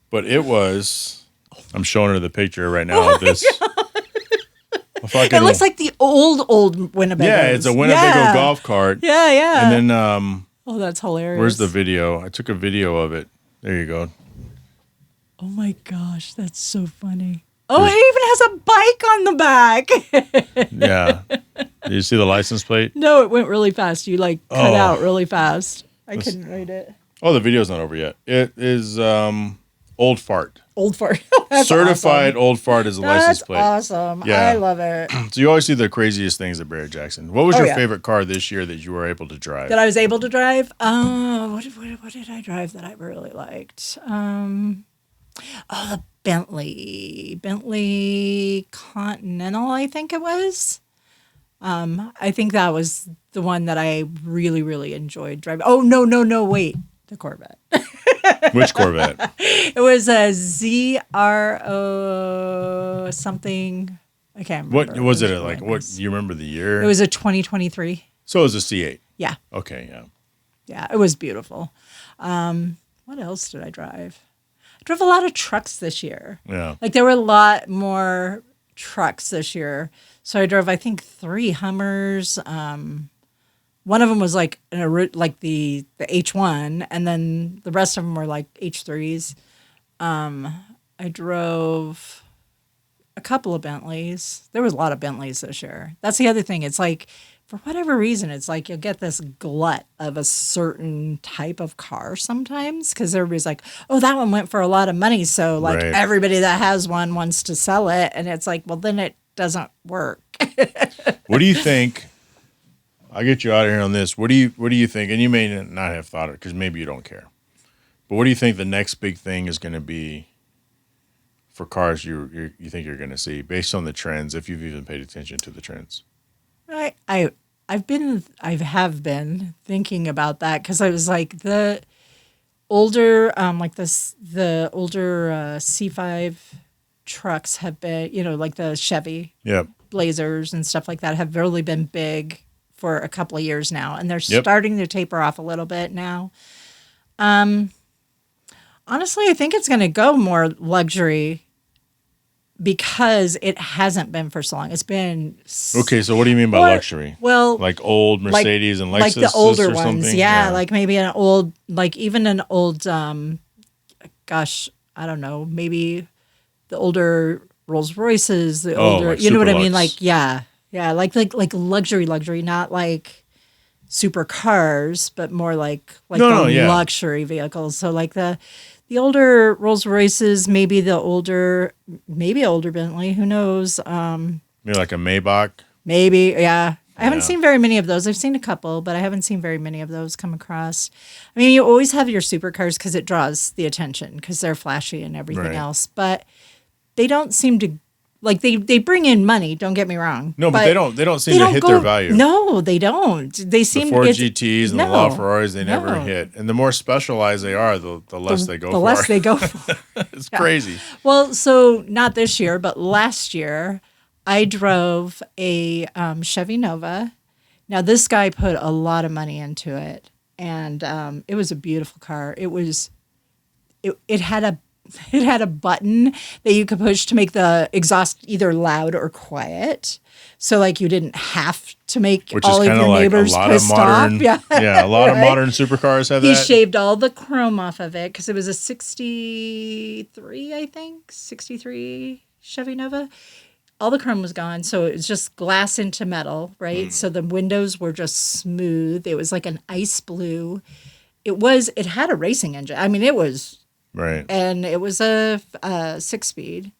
But it was, I'm showing her the picture right now of this. It looks like the old Winnebago. Yeah, it's a Winnebago golf cart. Yeah. And then, oh, that's hilarious. Where's the video? I took a video of it. There you go. Oh my gosh, that's so funny. Oh, it even has a bike on the back. Yeah. Did you see the license plate? No, it went really fast. You cut out really fast. I couldn't read it. Oh, the video's not over yet. It is Old Fart. Old Fart. Certified awesome. Old Fart is a license plate. That's awesome. Yeah. I love it. So you always see the craziest things at Barrett-Jackson. What was your favorite car this year that you were able to drive? That I was able to drive? What did I drive that I really liked? The Bentley Continental, I think it was. I think that was the one that I really, really enjoyed driving. Oh, no, wait. The Corvette. Which Corvette? It was a ZRO something. I can't remember. What was it like? What do you remember the year? It was a 2023. So it was a C8. Yeah. Okay, yeah. Yeah, it was beautiful. What else did I drive? I drove a lot of trucks this year. Yeah. Like there were a lot more trucks this year. So I drove, I think, 3 Hummers. One of them was like the H1, and then the rest of them were like H3s. I drove a couple of Bentleys. There was a lot of Bentleys this year. That's the other thing. It's like, for whatever reason, it's like you'll get this glut of a certain type of car sometimes because everybody's like, oh, that one went for a lot of money. So like everybody that has one wants to sell it. And it's like, well, then it doesn't work. What do you think? I'll get you out of here on this. What do you think? And you may not have thought it because maybe you don't care. But what do you think the next big thing is going to be for cars you think you're going to see based on the trends, if you've even paid attention to the trends? I have been thinking about that because I was like the older the older C5 trucks have been, like the Chevy Blazers and stuff like that have really been big for a couple of years now, and they're starting to taper off a little bit now. Honestly, I think it's going to go more luxury because it hasn't been for so long. It's been okay. So what do you mean by luxury? Well, like old Mercedes and Lexus, like the older or ones, something? Yeah, like maybe an old, like even an old, gosh, I don't know, maybe the older Rolls Royces, the older, like you know what I mean? Superlux. Like like luxury, not like super cars, but more like luxury vehicles. So like the older Rolls Royces, maybe older Bentley, who knows? Maybe like a Maybach. Maybe, yeah. I haven't seen very many of those. I've seen a couple, but I haven't seen very many of those come across. I mean, you always have your supercars because it draws the attention because they're flashy and everything else, but they don't seem to. Like they bring in money. Don't get me wrong. No, but they don't seem to hit their value. No, they don't. They seem the Ford GTs and the LaFerraris. They never hit. And the more specialized they are, the less they go for. The less they go for. It's crazy. Well, so not this year, but last year, I drove a Chevy Nova. Now this guy put a lot of money into it, and it was a beautiful car. It had a button that you could push to make the exhaust either loud or quiet. So like you didn't have to make all of your neighbors pissed off. Yeah, a lot of modern supercars have that. He shaved all the chrome off of it because it was a 63 Chevy Nova. All the chrome was gone, so it was just glass into metal, right? So the windows were just smooth. It was like an ice blue. It had a racing engine. I mean, it was Right. And it was a 6-speed.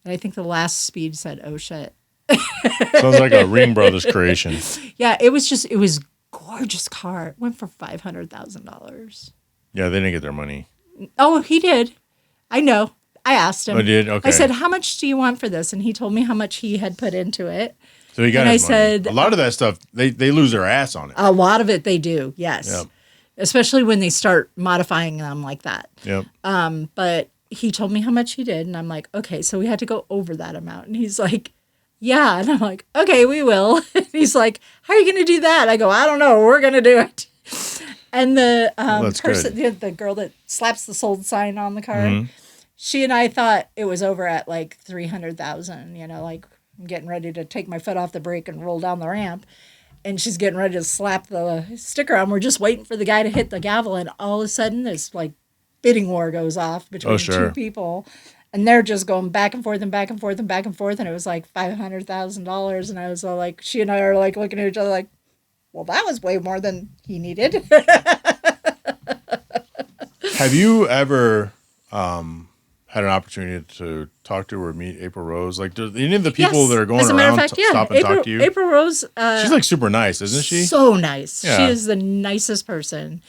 And I think the last speed said, "Oh shit." Sounds like a Ring Brothers creation. Yeah, it was gorgeous car. It went for $500,000. Yeah, they didn't get their money. Oh, he did. I know. I asked him. Oh, did? Okay. I said, "How much do you want for this?" And he told me how much he had put into it. So he got and his I money. said, a lot of that stuff, they lose their ass on it. A lot of it they do, yes. Yep. Especially when they start modifying them like that. Yep. But he told me how much he did, and I'm like, okay, so we had to go over that amount. And he's like, yeah. And I'm like, okay, we will. And he's like, how are you going to do that? I go, I don't know. We're going to do it. And the person, the girl that slaps the sold sign on the car, she and I thought it was over at like 300,000, like I'm getting ready to take my foot off the brake and roll down the ramp. And she's getting ready to slap the sticker on. We're just waiting for the guy to hit the gavel. And all of a sudden, this like bidding war goes off between two people. And they're just going back and forth and back and forth and back and forth. And it was like $500,000. And I was all like, she and I are like looking at each other like, well, that was way more than he needed. Have you ever had an opportunity to talk to or meet April Rose? Like, do any of the people that are going around stop and talk to you? April Rose. She's like super nice, isn't she? So nice. Yeah. She is the nicest person.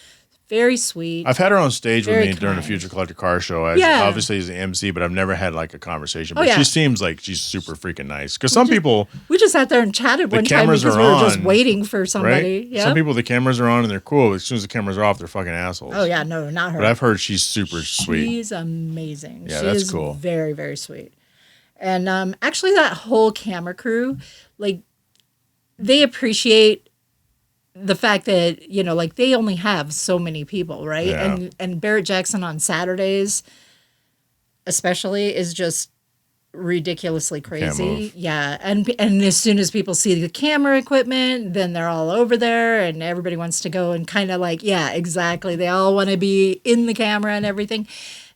Very sweet. I've had her on stage with me kind. during the Future Collector Car Show. Obviously as an MC, but I've never had like a conversation. But she seems like she's super freaking nice. Because some people... We just sat there and chatted one time because we were just waiting for somebody. Right? Yep. Some people, the cameras are on and they're cool. As soon as the cameras are off, they're fucking assholes. Oh, yeah. No, not her. But I've heard she's super sweet. She's amazing. Yeah, she that's is cool. Very, very sweet. And actually that whole camera crew, like, they appreciate the fact that, like they only have so many people, right? Yeah. And Barrett Jackson on Saturdays especially is just ridiculously crazy. Yeah. And as soon as people see the camera equipment, then they're all over there and everybody wants to go and kind of like, yeah, exactly. They all want to be in the camera and everything.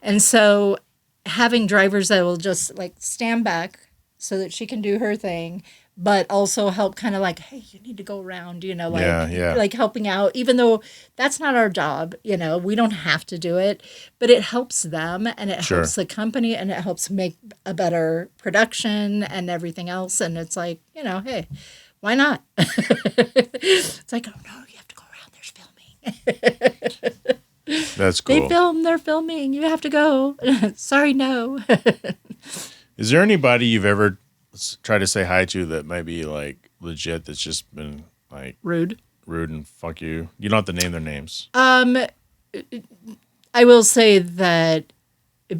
And so having drivers that will just like stand back so that she can do her thing, but also help kind of like, hey, you need to go around, like helping out, even though that's not our job, we don't have to do it, but it helps them and it helps the company and it helps make a better production and everything else. And it's like, hey, why not? It's like, oh no, you have to go around, there's filming. That's cool. They're filming, you have to go. Sorry, no. Is there anybody you've ever tried to say hi to that might be like legit that's just been like rude and fuck you? You don't have to name their names. I will say that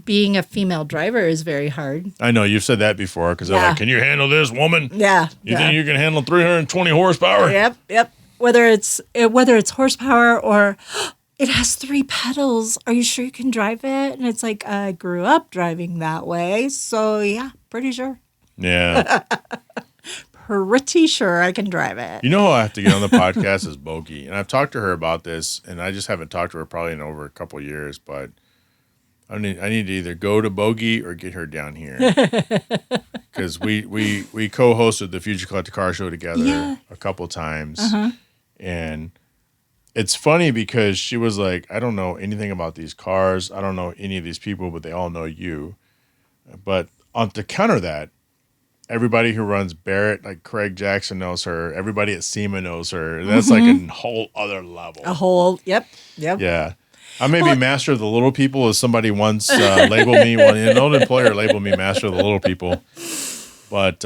being a female driver is very hard. I know you've said that before because they're like, can you handle this, woman? Yeah. You think you can handle 320 horsepower? Yep. Whether it's horsepower or it has 3 pedals. Are you sure you can drive it? And it's like, I grew up driving that way. So yeah, pretty sure. Yeah. Pretty sure I can drive it. You know who I have to get on the podcast is Bogey. And I've talked to her about this, and I just haven't talked to her probably in over a couple of years, but I need to either go to Bogey or get her down here. Because we co-hosted the Future Collector Car Show together a couple times. And it's funny because she was like, I don't know anything about these cars. I don't know any of these people, but they all know you. But to counter that, everybody who runs Barrett, like Craig Jackson knows her. Everybody at SEMA knows her. That's like a whole other level. Yep. Yeah. I may be master of the little people, as somebody once labeled me. An old employer labeled me master of the little people. But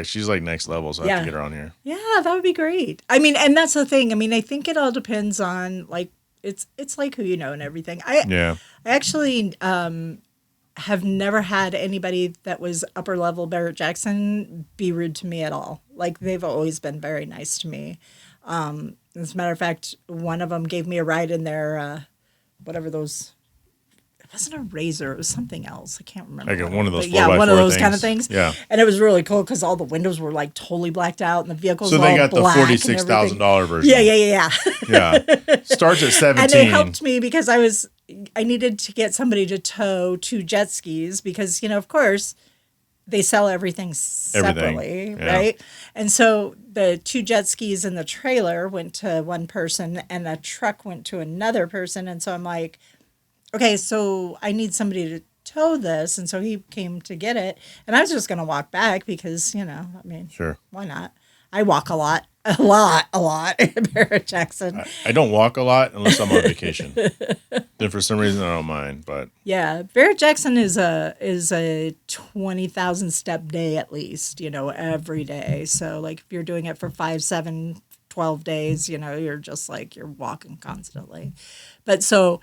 she's like next level, so I have to get her on here. Yeah, that would be great. I mean, and that's the thing. I mean, I think it all depends on like it's like who you know and everything. I actually have never had anybody that was upper level Barrett Jackson be rude to me at all. Like they've always been very nice to me. As a matter of fact, one of them gave me a ride in their whatever those. It wasn't a Razor. It was something else. I can't remember. Like one of those 4x4 one of those things. kind of things. Yeah. And it was really cool because all the windows were like totally blacked out and the vehicles were all black. So they got the $46,000 version. Yeah. Yeah. Starts at 17. And it helped me because I needed to get somebody to tow 2 jet skis because, of course, they sell everything separately, right? And so the 2 jet skis and the trailer went to one person and a truck went to another person. And so I'm like, okay, so I need somebody to tow this. And so he came to get it. And I was just going to walk back because, Sure. why not? I walk a lot in Barrett Jackson. I don't walk a lot unless I'm on vacation. Then for some reason I don't mind, but yeah, Barrett Jackson is a 20,000 step day at least, every day. So like if you're doing it for 5, 7, 12 days, you're just like you're walking constantly. But so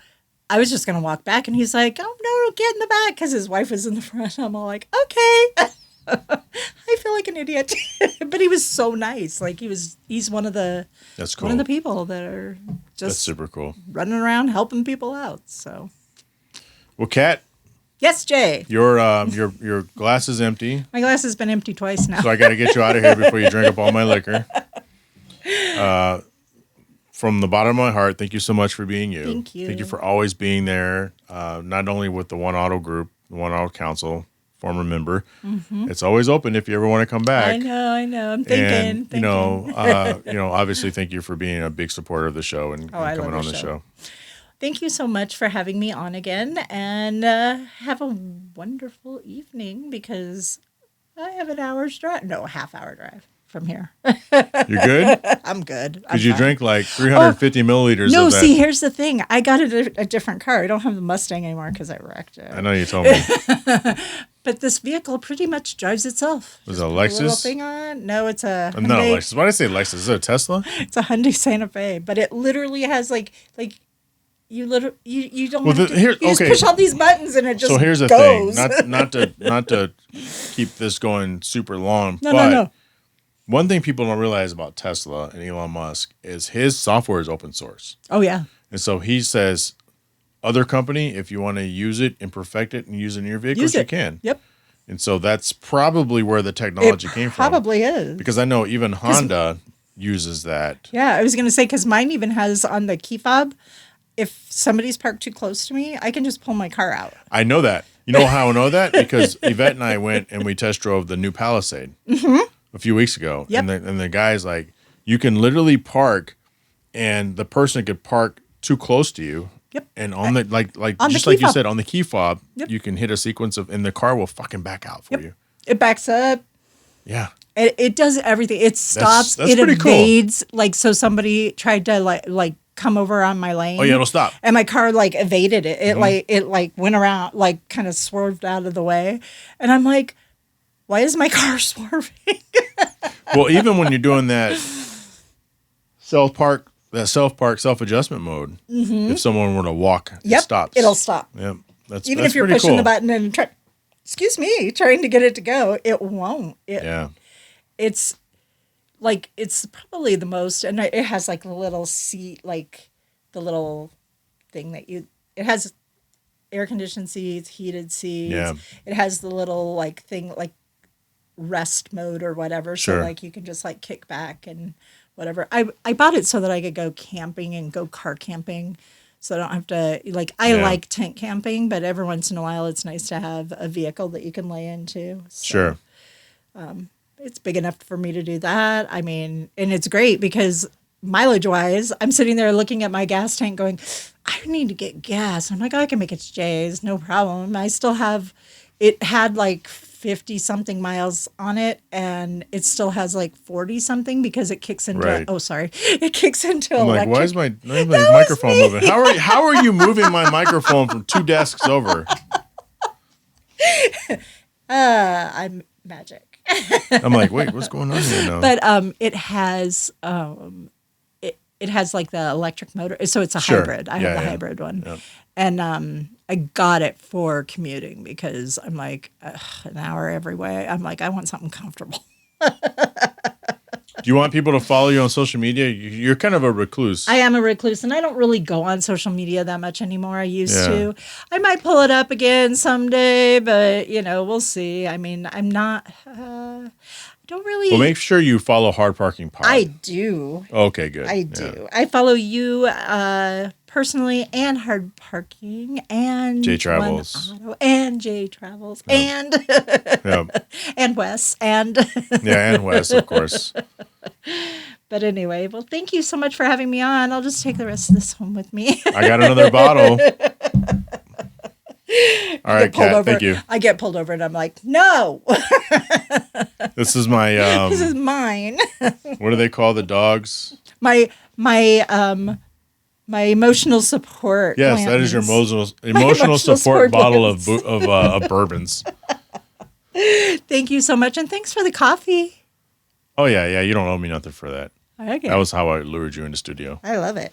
I was just going to walk back and he's like, "Oh no, get in the back," because his wife was in the front. I'm all like, "Okay." I feel like an idiot, but he was so nice. Like he's one of the that's cool. one of the people that are just that's super cool, running around helping people out. So, well, Kat. Yes, Jay. Your glass is empty. My glass has been empty twice now. So I got to get you out of here before you drink up all my liquor. From the bottom of my heart, thank you so much for being you. Thank you. Thank you for always being there. Not only with the One Auto Group, the One Auto Council. Former member. Mm-hmm. It's always open if you ever want to come back. I know. I'm thinking. And, obviously, thank you for being a big supporter of the show and coming on the show. Thank you so much for having me on again, and have a wonderful evening because I have a half-hour drive from here. You're good? I'm good. Because you drank like 350 milliliters no, of that. see, here's the thing. I got a different car. I don't have the Mustang anymore because I wrecked it. I know you told me. But this vehicle pretty much drives itself. Was it a Lexus? Little thing on? No, it's a Hyundai. Not a Lexus. Why did I say Lexus? Is it a Tesla? It's a Hyundai Santa Fe, but it literally has like you don't you just push all these buttons and it just So here's the goes. thing. Not to keep this going super long. No. One thing people don't realize about Tesla and Elon Musk is his software is open source. Oh yeah. And so he says, other company, if you want to use it and perfect it and use it in your vehicles, you can. Yep. And so that's probably where the technology came from. Probably is. Because I know even Honda uses that. Yeah, I was going to say, because mine even has on the key fob, if somebody's parked too close to me, I can just pull my car out. I know that. You know how I know that? Because Yvette and I went and we test drove the new Palisade a few weeks ago. Yep. And the guy's like, you can literally park and the person could park too close to you. Yep. And on the on just the like you fob. said, on the key fob, Yep. you can hit a sequence of, and the car will fucking back out for you. It backs up. Yeah. It does everything. It stops. That's it pretty evades. Cool. Like, so somebody tried to like come over on my lane. Oh yeah, it'll stop. And my car like evaded it. It like went around, like kind of swerved out of the way. And I'm like, why is my car swerving? Well, even when you're doing that self-adjustment mode, if someone were to walk, it stops. It'll stop. Yep. Even if you're pushing the button and trying to get it to go, it won't. It's like, it's probably the most, and it has like the little seat, like the little thing that it has air conditioned seats, heated seats. Yeah. It has the little like thing, like rest mode or whatever. Sure. So like you can just like kick back and whatever. I bought it so that I could go camping and go car camping. So I don't have to, like, I like tent camping, but every once in a while it's nice to have a vehicle that you can lay into. So, Sure. It's big enough for me to do that. I mean, and it's great because mileage wise, I'm sitting there looking at my gas tank going, I need to get gas. I'm like, I can make it to Jay's, no problem. I still have, it had like 50 something miles on it, and it still has like 40 something because it kicks into it kicks into I'm electric. like, why is my microphone moving? How are you moving my microphone from 2 desks over? I'm magic. I'm like, wait, what's going on here now? But it has like the electric motor, so it's a hybrid. I have the hybrid one. Yep. And I got it for commuting because I'm like, an hour every way. I'm like, I want something comfortable. Do you want people to follow you on social media? You're kind of a recluse. I am a recluse, and I don't really go on social media that much anymore. I used to. I might pull it up again someday, but, we'll see. I mean, I'm not... don't really... Well, make sure you follow Hard Parking Pod. I do. Okay, good. I do. I follow you personally, and Hard Parking, and Jay Travels. Auto, and Jay Travels, and and Wes, and and Wes, of course. But anyway, well, thank you so much for having me on. I'll just take the rest of this home with me. I got another bottle. All right, Kat, thank you. I get pulled over and I'm like, no. This is my this is mine. What do they call the dogs? My emotional support. Yes, lanterns. that is your emotional support bottle of bourbons. Thank you so much, and thanks for the coffee. Oh yeah, you don't owe me nothing for that. Okay. That was how I lured you into studio. I love it.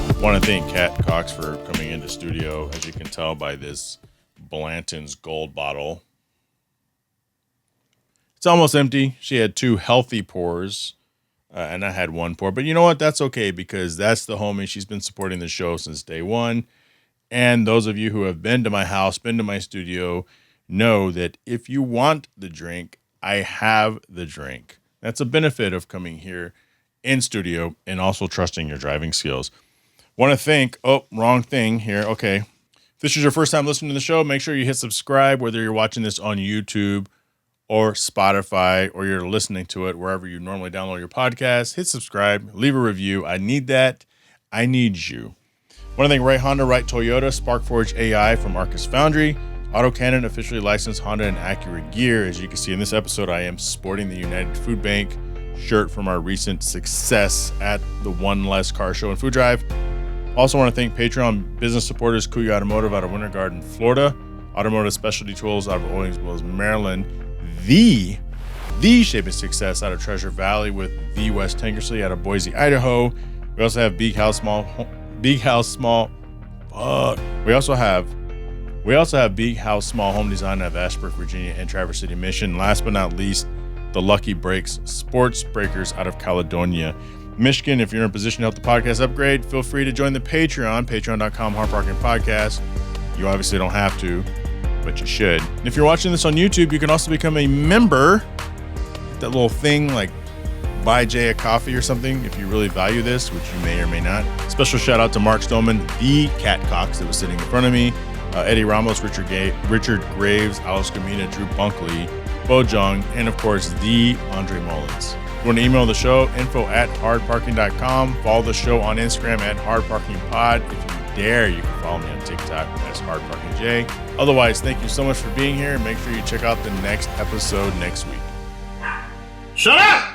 I want to thank Kat Cox for coming into studio. As you can tell by this Blanton's Gold bottle, it's almost empty. She had 2 healthy pours, and I had 1 pour. But you know what? That's okay, because that's the homie. She's been supporting the show since day one. And those of you who have been to my house, been to my studio, know that if you want the drink, I have the drink. That's a benefit of coming here in studio and also trusting your driving skills. Want to thank, wrong thing here. Okay. If this is your first time listening to the show, make sure you hit subscribe, whether you're watching this on YouTube or Spotify, or you're listening to it wherever you normally download your podcast. Hit subscribe, leave a review. I need that. I need you. Want to thank Right Honda, Right Toyota, SparkForge AI from Arcus Foundry, AutoCannon, officially licensed Honda and Acura gear. As you can see in this episode, I am sporting the United Food Bank shirt from our recent success at the One Less Car Show and Food Drive. Also want to thank Patreon business supporters, Kuya Automotive out of Winter Garden, Florida, Automotive Specialty Tools out of Owensboro, Maryland, the Shaping Success out of Treasure Valley with the West Tankersley out of Boise, Idaho. We also have We also have Big House Small Home Design out of Ashburn, Virginia, and Traverse City, Michigan. Last but not least, the Lucky Breaks Sports Breakers out of Caledonia, Michigan. If you're in a position to help the podcast upgrade, feel free to join the Patreon, patreon.com, Hard Parking Podcast. You obviously don't have to, but you should. And if you're watching this on YouTube, you can also become a member. That little thing like buy Jay a coffee or something if you really value this, which you may or may not. Special shout out to Mark Stolman, the Kat Cox that was sitting in front of me, Eddie Ramos, Richard Graves, Alice Gamina, Drew Bunkley, Bo Jong, and of course, the Andre Mullins. If you want to email the show, info@hardparking.com. Follow the show on Instagram @hardparkingpod. If you dare, you can follow me on TikTok as hardparkingj. Otherwise, thank you so much for being here, and make sure you check out the next episode next week. Shut up!